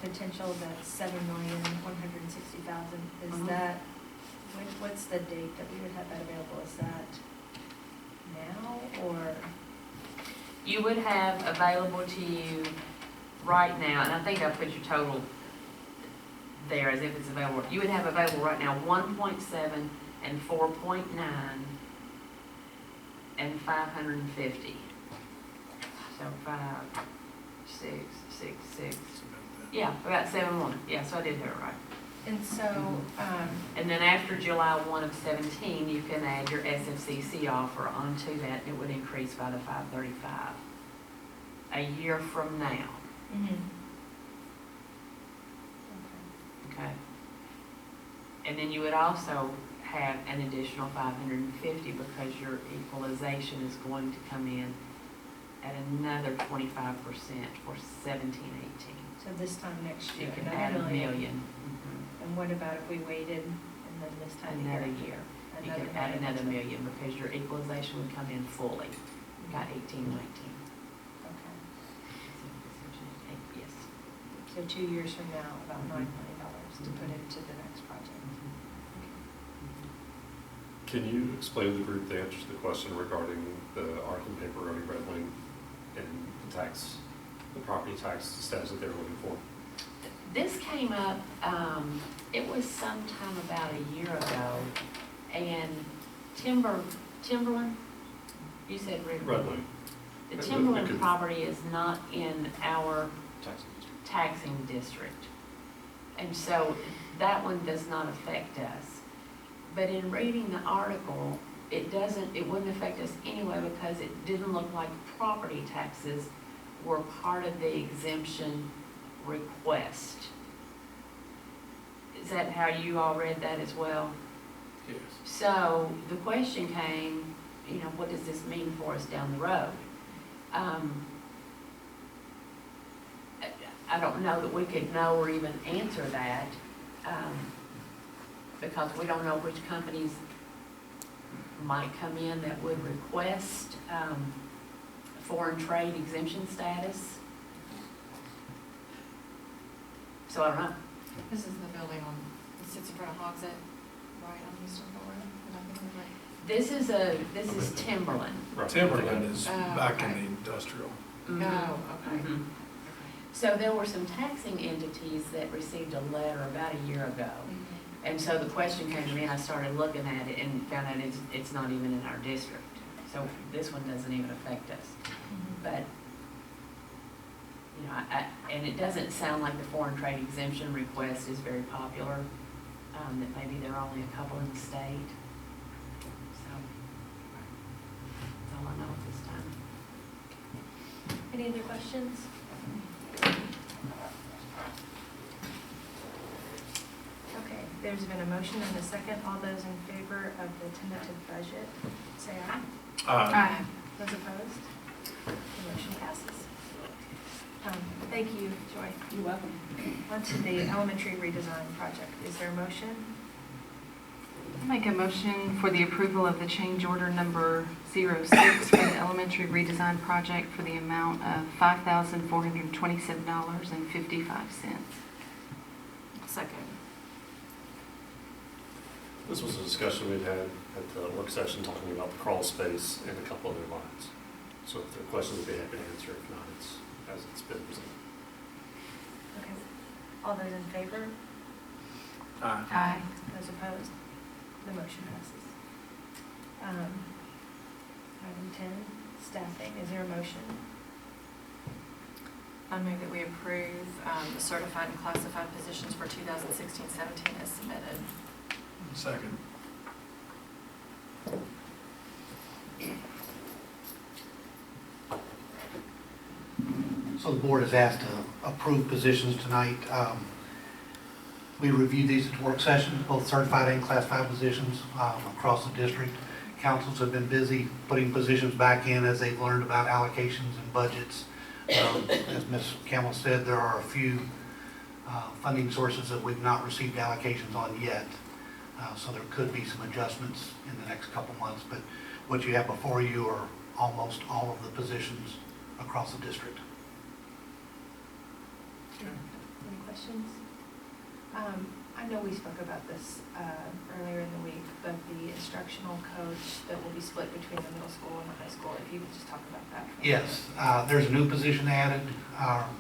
Speaker 6: potential, that $7,160,000, is that, what's the date that we would have that available? Is that now, or?
Speaker 14: You would have available to you right now, and I think I put your total there as if it's available. You would have available right now 1.7 and 4.9 and 550. So 5, 6, 6, 6. Yeah, about 7.1. Yeah, so I did do it right.
Speaker 6: And so,
Speaker 14: and then after July 1 of 17, you can add your SFCC offer onto that, and it would increase by the 535 a year from now.
Speaker 6: Mm-hmm.
Speaker 14: Okay. And then you would also have an additional 550 because your equalization is going to come in at another 25% for 17-18.
Speaker 6: So this time next year,
Speaker 14: you can add $1 million.
Speaker 6: Mm-hmm. And what about if we waited and then this time
Speaker 14: another year? You
Speaker 6: Another
Speaker 14: could add another $1
Speaker 6: million.
Speaker 14: million because your equalization would come in fully. You got 18-19.
Speaker 6: Okay.
Speaker 14: Yes.
Speaker 6: So 2 years from now, about $9 million to put into the next project.
Speaker 8: Can you explain to the group the answer to the question regarding the Arthur Paperoni Red Wing and the property tax status that they were looking for?
Speaker 14: This came up, it was sometime about a year ago, and Timberland, you said Red Wing. The Timberland property is not in our taxing district. And so that one does not affect us. But in reading the article, it wouldn't affect us anyway because it didn't look like property taxes were part of the exemption request. Is that how you all read that as well?
Speaker 12: Yes.
Speaker 14: So the question came, what does this mean for us down the road? I don't know that we could know or even answer that because we don't know which companies might come in that would request foreign trade exemption status. So I don't know.
Speaker 2: This is the building it sits in front of Hogsett, right on Houstonville Road. Am I thinking right?
Speaker 14: This is Timberland.
Speaker 4: Right.
Speaker 12: Timberland is
Speaker 2: Oh,
Speaker 12: back in
Speaker 2: okay.
Speaker 12: the industrial.
Speaker 14: Mhm.
Speaker 2: Oh, okay.
Speaker 14: Mhm. So there were some taxing entities that received a letter about a year ago. And so the question came to me and I started looking at it and found out it's not even in our district. So this one doesn't even affect us. But, and it doesn't sound like the foreign trade exemption request is very popular, that maybe there are only a couple in the state. So, that's all I know at this time.
Speaker 6: Any other questions? Okay, there's been a motion and a second. All those in favor of the tentative budget, say aye.
Speaker 12: Aye.
Speaker 6: Those opposed? The motion passes. Thank you, Joy.
Speaker 14: You're welcome.
Speaker 6: On to the elementary redesign project. Is there a motion?
Speaker 3: I make a motion for the approval of the change order number 06 for the elementary redesign project for the amount of $5,427.55.
Speaker 2: Second.
Speaker 4: This was a discussion we'd had at the work session talking about the crawl space and a couple other lines. So if there are questions, we'd be happy to answer. If not, it's as it's been presented.
Speaker 6: Okay. All those in favor?
Speaker 12: Aye.
Speaker 3: Aye.
Speaker 6: Those opposed? The motion passes. Item 10, staffing. Is there a motion?
Speaker 2: I move that we approve the certified and classified positions for 2016-17 as submitted.
Speaker 12: Second.
Speaker 5: So the board is asked to approve positions tonight. We reviewed these at the work session, both certified and classified positions across the district. Councils have been busy putting positions back in as they've learned about allocations and budgets. As Ms. Campbell said, there are a few funding sources that we've not received allocations on yet. So there could be some adjustments in the next couple months, but what you have before you are almost all of the positions across the district.
Speaker 6: Any questions? I know we spoke about this earlier in the week, but the instructional coach that will be split between the middle school and the high school, if you could just talk about that.
Speaker 5: Yes, there's a new position added,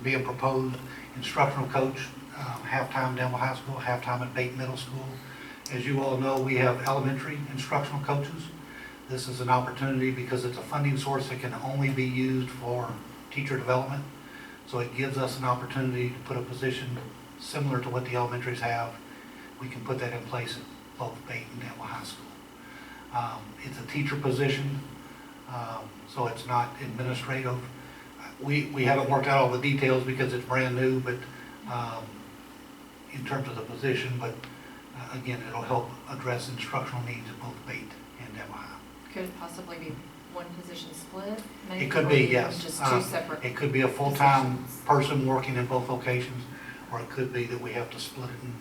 Speaker 5: being proposed, instructional coach, half-time Danville High School, half-time at Bate Middle School. As you all know, we have elementary instructional coaches. This is an opportunity because it's a funding source that can only be used for teacher development. So it gives us an opportunity to put a position similar to what the elementaries have. We can put that in place at both Bate and Danville High School. It's a teacher position, so it's not administrative. We haven't worked out all the details because it's brand new, but in terms of the position, but again, it'll help address instructional needs at both Bate and Danville High.
Speaker 2: Could it possibly be one position split?
Speaker 5: It could be, yes.
Speaker 2: Just two separate.
Speaker 5: It could be a full-time person working in both locations, or it could be that we have to split it and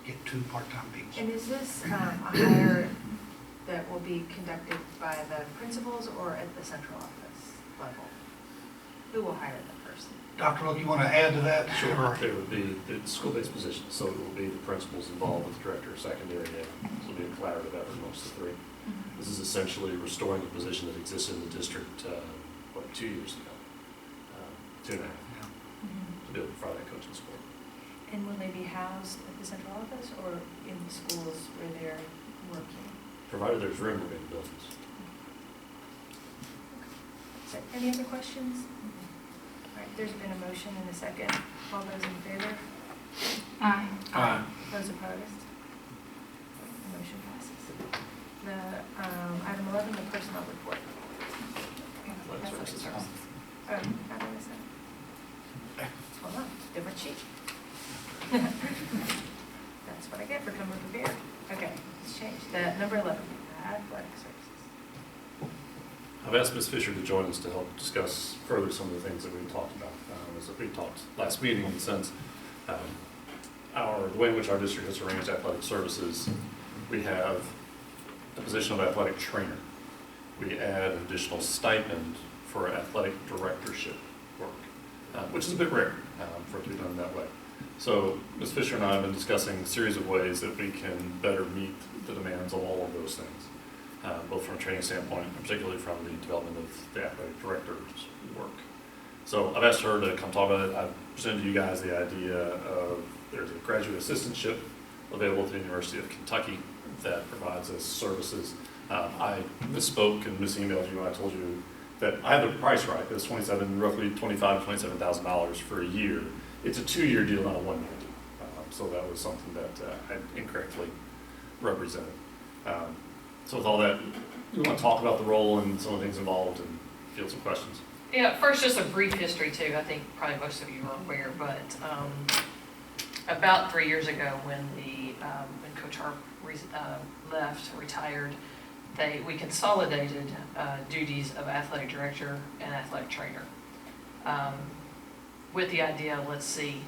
Speaker 5: get two part-time people.
Speaker 6: And is this a hire that will be conducted by the principals or at the central office level? Who will hire the person?
Speaker 5: Dr. Look, you want to add to that?
Speaker 4: Sure. It would be the school-based position, so it will be the principals involved with the director of secondary. This will be a collaborative effort amongst the three. This is essentially restoring the position that existed in the district, 2 years ago, 2.5, to be able to provide that coaching support.
Speaker 6: And will they be housed at the central office or in the schools where they're working?
Speaker 4: Provided there's room within the buildings.
Speaker 6: Is there any other questions? All right, there's been a motion and a second. All those in favor?
Speaker 3: Aye.
Speaker 12: Aye.
Speaker 6: Those opposed? Motion passes. The, item 11, the personnel report.
Speaker 4: Athletic services.
Speaker 6: How do I say? Hold on, different sheet. That's what I get for coming prepared. Okay, let's change. The number 11, athletic services.
Speaker 4: I've asked Ms. Fisher to join us to help discuss further some of the things that we talked about. As we talked last meeting, in the sense, the way in which our district has arranged athletic services, we have a position of athletic trainer. We add an additional stipend for athletic directorship work, which is a bit rare for it to be done that way. So Ms. Fisher and I have been discussing a series of ways that we can better meet the demands of all of those things, both from a training standpoint and particularly from the development of the athletic director's work. So I've asked her to come talk about it. I've presented to you guys the idea of there's a graduate assistantship available at the University of Kentucky that provides us services. I misspoke and misemailed you when I told you that I have the price right. It's roughly $25,000 to $27,000 for a year. It's a 2-year deal, not a 1-year deal. So that was something that I incorrectly represented. So with all that, we want to talk about the role and some of the things involved and field some questions.
Speaker 2: Yeah, first, just a brief history too. I think probably most of you are aware, but about 3 years ago, when Coach Harp retired, we consolidated duties of athletic director and athletic trainer, with the idea of let's see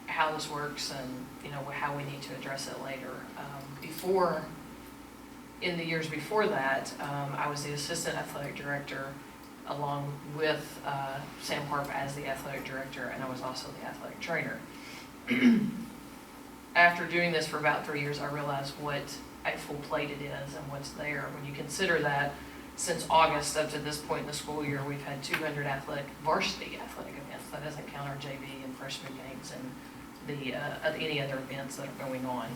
Speaker 2: how this works and how we need to address it later. In the years before that, I was the assistant athletic director, along with Sam Harp as the athletic director, and I was also the athletic trainer. After doing this for about 3 years, I realized what a full plate it is and what's there. When you consider that since August up to this point in the school year, we've had 200 varsity athletic events. That doesn't count our JV and freshman games and any other events that are going on.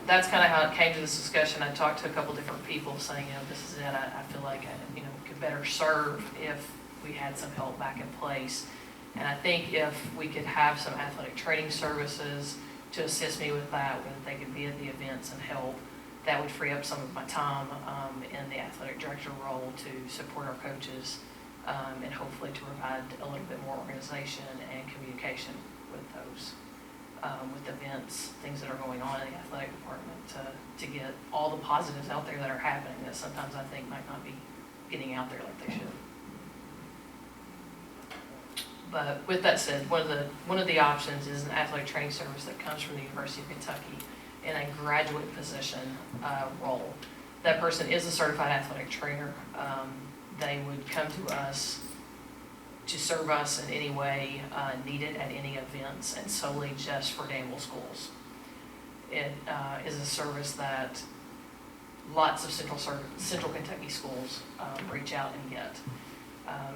Speaker 2: That's kind of how it came to this discussion. I talked to a couple different people saying, this is it. I feel like I could better serve if we had some help back in place. And I think if we could have some athletic training services to assist me with that, whether they could be at the events and help, that would free up some of my time in the athletic director role to support our coaches and hopefully to provide a little bit more organization and communication with those. With events, things that are going on in the athletic department to get all the positives out there that are happening that sometimes I think might not be getting out there like they should. But with that said, one of the options is an athletic training service that comes from the University of Kentucky in a graduate position role. That person is a certified athletic trainer. They would come to us to serve us in any way needed at any events and solely just for Danville schools. It is a service that lots of Central Kentucky schools reach out and get.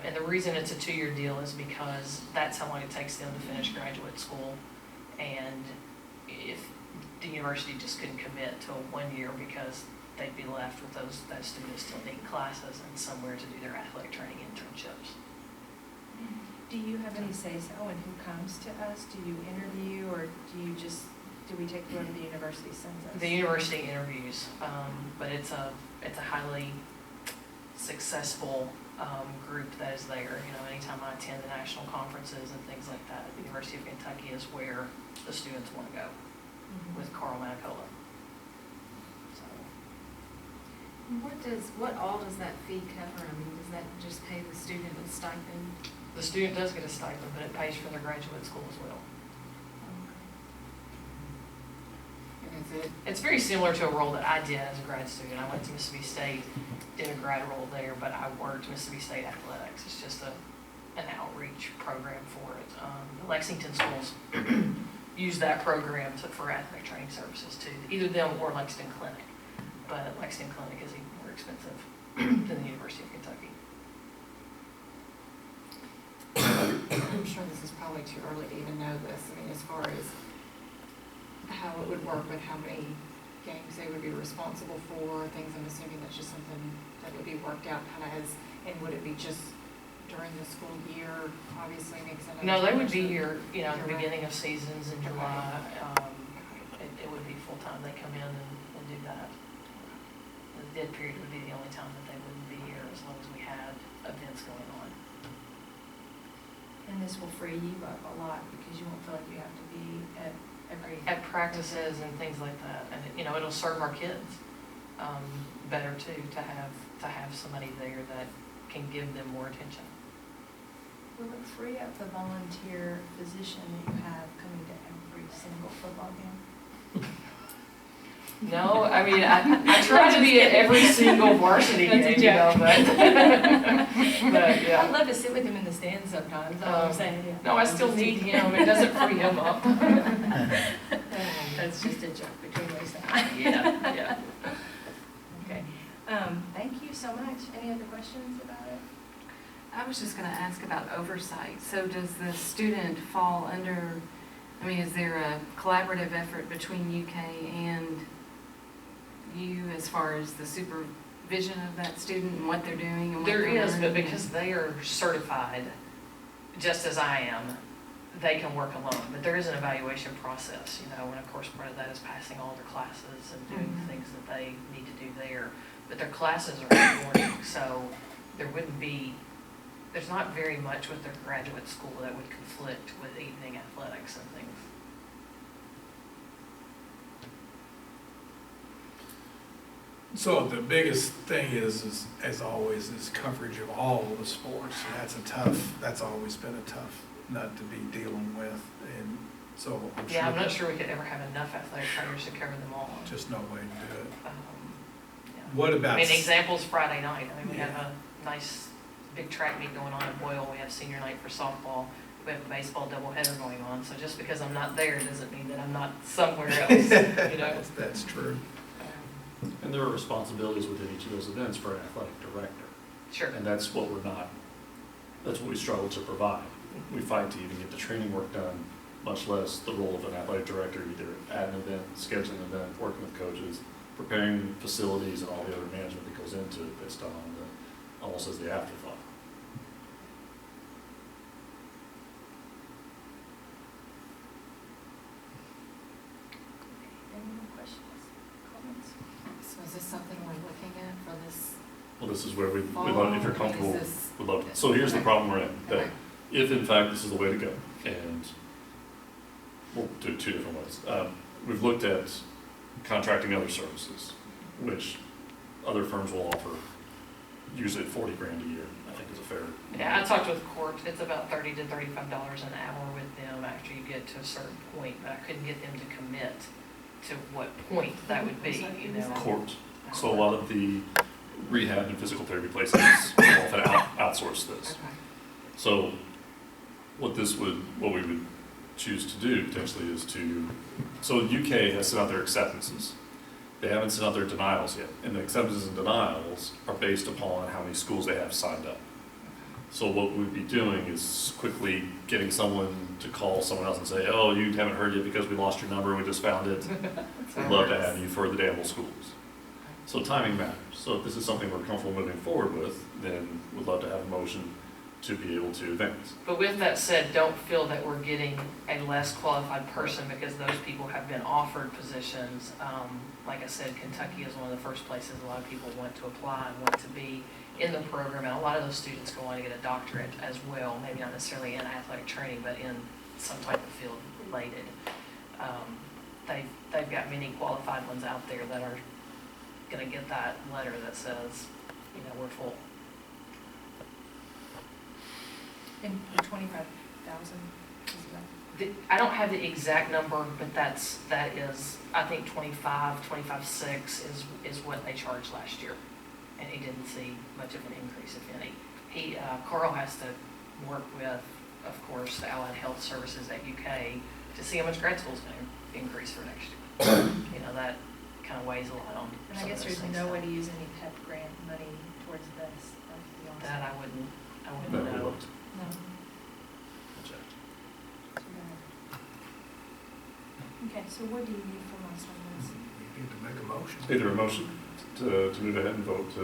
Speaker 2: And the reason it's a 2-year deal is because that's how long it takes them to finish graduate school. And if the university just couldn't commit to a 1 year because they'd be left with those students still needing classes and somewhere to do their athletic training internships.
Speaker 6: Do you have any say-so in who comes to us? Do you interview, or do we take whoever the university sends us?
Speaker 2: The university interviews, but it's a highly successful group that is there. Anytime I attend the national conferences and things like that, the University of Kentucky is where the students want to go with Carl Manicola. So.
Speaker 3: What all does that fee cover? I mean, does that just pay the student a stipend?
Speaker 2: The student does get a stipend, but it pays for their graduate school as well. It's very similar to a role that I did as a grad student. I went to Mississippi State, did a grad role there, but I worked Mississippi State athletics. It's just an outreach program for it. The Lexington schools use that program for athletic training services too, either them or Lexington Clinic. But Lexington Clinic is even more expensive than the University of Kentucky.
Speaker 7: I'm sure this is probably too early to even know this. I mean, as far as how it would work with how many games they would be responsible for, things, I'm assuming that's just something that would be worked out kind of and would it be just during the school year, obviously makes it.
Speaker 2: No, they would be here, you know, at the
Speaker 7: Year-round.
Speaker 2: beginning of seasons in July. It would be full-time. They come in and do that. The dead period would be the only time that they wouldn't be here as long as we had events going on.
Speaker 6: And this will free you up a lot because you won't feel like you have to be at every.
Speaker 2: At practices and things like that. And, you know, it'll serve our kids better too, to have somebody there that can give them more attention.
Speaker 6: Will it free up the volunteer physician that you have coming to every single football game?
Speaker 2: No, I mean, I try to be at every single varsity game, you know, but yeah.
Speaker 6: I'd love to sit with him in the stands sometimes, that's all I'm saying. Yeah.
Speaker 2: No, I still need him. It doesn't free him up.
Speaker 6: That's just a joke between Lisa and I.
Speaker 2: Yeah.
Speaker 6: Okay. Thank you so much. Any other questions about it?
Speaker 3: I was just going to ask about oversight. So does the student fall under, I mean, is there a collaborative effort between UK and you as far as the supervision of that student and what they're doing and what
Speaker 2: There
Speaker 3: they're
Speaker 2: is, but
Speaker 3: learning?
Speaker 2: because they are certified, just as I am, they can work alone. But there is an evaluation process, you know, and of course part of that is passing all their classes and doing the things that they need to do there. But their classes are in the morning, so there's not very much with their graduate school that would conflict with evening athletics and things.
Speaker 12: So the biggest thing is, as always, is coverage of all of the sports. And that's always been a tough nut to be dealing with. And so I'm sure.
Speaker 2: Yeah, I'm not sure we could ever have enough athletic trainers to cover them all.
Speaker 12: Just no way to do it.
Speaker 2: Yeah.
Speaker 12: What about?
Speaker 2: I mean, examples Friday night. I mean, we have a nice big track meet going on at Boyle. We have senior night for softball. We have a baseball doubleheader going on. So just because I'm not there doesn't mean that I'm not somewhere else, you know.
Speaker 12: That's true.
Speaker 4: And there are responsibilities within each of those events for an athletic director.
Speaker 2: Sure.
Speaker 4: And that's what we struggle to provide. We fight to even get the training work done, much less the role of an athletic director, either at an event, scheduling an event, working with coaches, preparing facilities and all the other management that goes into it that's done on almost as the afterthought.
Speaker 6: Any more questions, comments?
Speaker 7: So is this something we're looking at for this?
Speaker 4: Well, this is where we'd
Speaker 7: fall?
Speaker 4: love, if you're
Speaker 7: Is
Speaker 4: comfortable,
Speaker 7: this-
Speaker 4: we'd love to. So here's the problem we're in, that
Speaker 7: Okay.
Speaker 4: if in fact this is the way to go, and we'll do two different ways. We've looked at contracting other services, which other firms will offer, usually at $40,000 a year, I think is a fair.
Speaker 2: Yeah, I talked with Court. It's about $30 to $35 an hour with them after you get to a certain point, but I couldn't get them to commit to what point that would be, you know.
Speaker 4: Court. So a lot of the rehab and physical therapy places often outsource this.
Speaker 7: Okay.
Speaker 4: So what we would choose to do potentially is so UK has sent out their acceptances. They haven't sent out their denials yet. And the acceptances and denials are based upon how many schools they have signed up. So what we'd be doing is quickly getting someone to call someone else and say, oh, you haven't heard yet because we lost your number, we just found it. We'd love to have you for the Danville schools. So timing matters. So if this is something we're comfortable moving forward with, then we'd love to have a motion to be able to advance.
Speaker 2: But with that said, don't feel that we're getting a less qualified person because those people have been offered positions. Like I said, Kentucky is one of the first places a lot of people want to apply and want to be in the program. And a lot of those students go on to get a doctorate as well, maybe not necessarily in athletic training, but in some type of field related. They've got many qualified ones out there that are going to get that letter that says, you know, we're full.
Speaker 6: And the 25,000 is that?
Speaker 2: I don't have the exact number, but that is, I think 25.6 is what they charged last year. And he didn't see much of an increase, if any. Carl has to work with, of course, the Allied Health Services at UK to see how much grad school's going to increase for next year. You know, that kind of weighs a lot on.
Speaker 6: And I guess there's no way to use any PEP grant money towards this.
Speaker 2: That I wouldn't
Speaker 4: That we
Speaker 2: know.
Speaker 4: looked.
Speaker 6: No. Okay, so what do you need from us on this?
Speaker 12: You need to make a motion.
Speaker 4: Either a motion to move ahead and vote to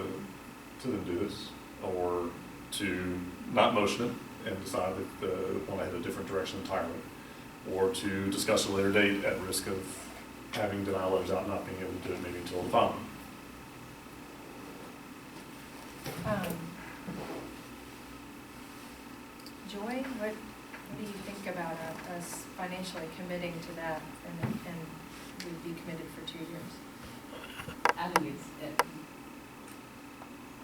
Speaker 4: then do this, or to not motion it and decide if they want to head a different direction entirely, or to discuss a later date at risk of having denial letters out and not being able to do it maybe until the following.
Speaker 6: Joy, what do you think about us financially committing to that and we'd be committed for 2 years?
Speaker 14: I think it's,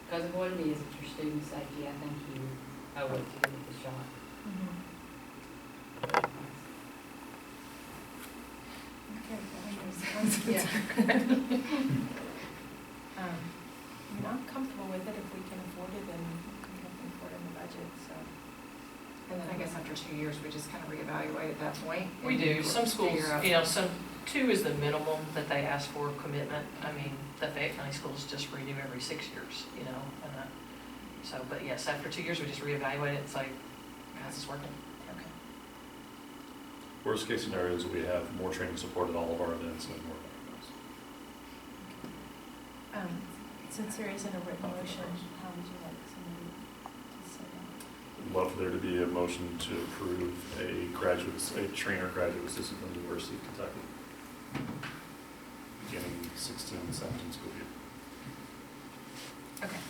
Speaker 14: because of what it is, it's your student safety, I think you owe it to give it a shot.
Speaker 6: Okay. Yeah. I mean, I'm comfortable with it if we can afford it and we can afford it in the budget, so.
Speaker 7: And then I guess after 2 years, we just kind of reevaluate at that point.
Speaker 2: We
Speaker 7: and
Speaker 2: do. Some schools,
Speaker 7: figure out-
Speaker 2: you know, 2 is the minimum that they ask for commitment. I mean, the Fayette County schools just renew every 6 years, you know, and so, but yes, after 2 years, we just reevaluate it. It's like, how's this working? Okay.
Speaker 4: Worst case scenario is we have more training support at all of our events and more events.
Speaker 6: Since there isn't a written motion, how would you like somebody to say that?
Speaker 4: I'd love for there to be a motion to approve a trainer graduate assistant from the University of Kentucky, beginning 16-17 school year.
Speaker 6: Okay.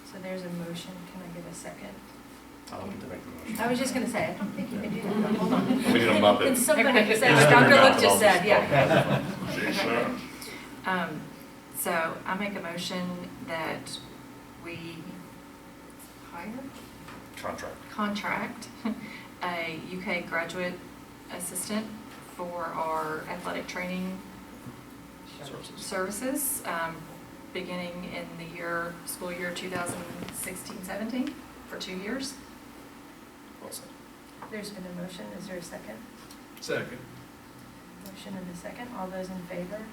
Speaker 6: So there's a motion, can I get a second?
Speaker 4: I don't get to make the motion.
Speaker 6: I was just gonna say, I don't think you can do that, but hold on.
Speaker 4: We need a Muppet.
Speaker 6: It's somebody
Speaker 2: Okay.
Speaker 6: said, what Dr. Look just said, yeah.
Speaker 7: So I make a motion that we contract a UK graduate assistant for our athletic training services, beginning in the school year 2016-17 for 2 years.
Speaker 4: Well said.
Speaker 6: There's been a motion, is there a second?
Speaker 12: Second.
Speaker 6: Motion and a second, all those in favor?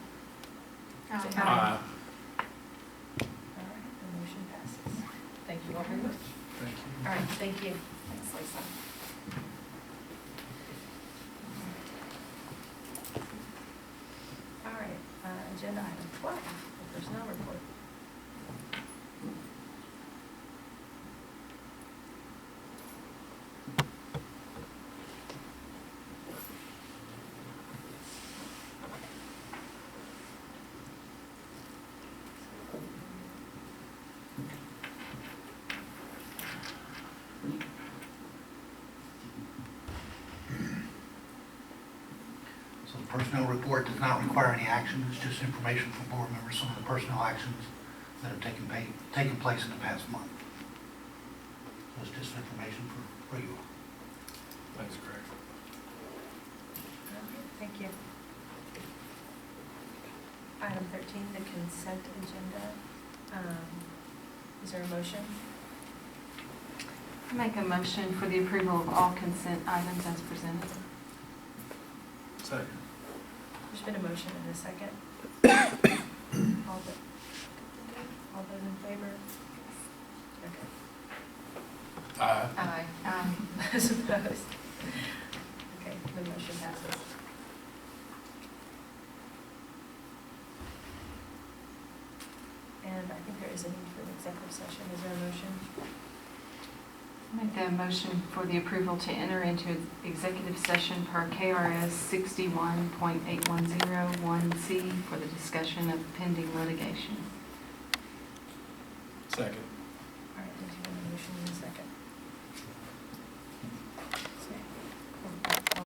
Speaker 12: Aye.
Speaker 6: All right, the motion passes.
Speaker 2: Thank you all very much.
Speaker 12: Thank you.
Speaker 6: All right, thank you.
Speaker 7: Thanks, Lisa.
Speaker 6: All right, agenda item 12, the personnel report.
Speaker 5: So the personnel report does not require any action, it's just information for board members, some of the personnel actions that have taken place in the past month. So it's just information for you all.
Speaker 12: Thanks, Craig.
Speaker 6: All right, thank you. Item 13, the consent agenda. Is there a motion?
Speaker 3: I make a motion for the approval of all consent items as presented.
Speaker 12: Second.
Speaker 6: There's been a motion and a second. All those in favor? Okay.
Speaker 12: Aye.
Speaker 6: Aye. Those opposed? Okay, the motion passes. And I think there is a need for an executive session. Is there a motion?
Speaker 3: Make a motion for the approval to enter into executive session per KRS 61.8101C for the discussion of pending litigation.
Speaker 12: Second.
Speaker 6: All right, there's been a motion and a second.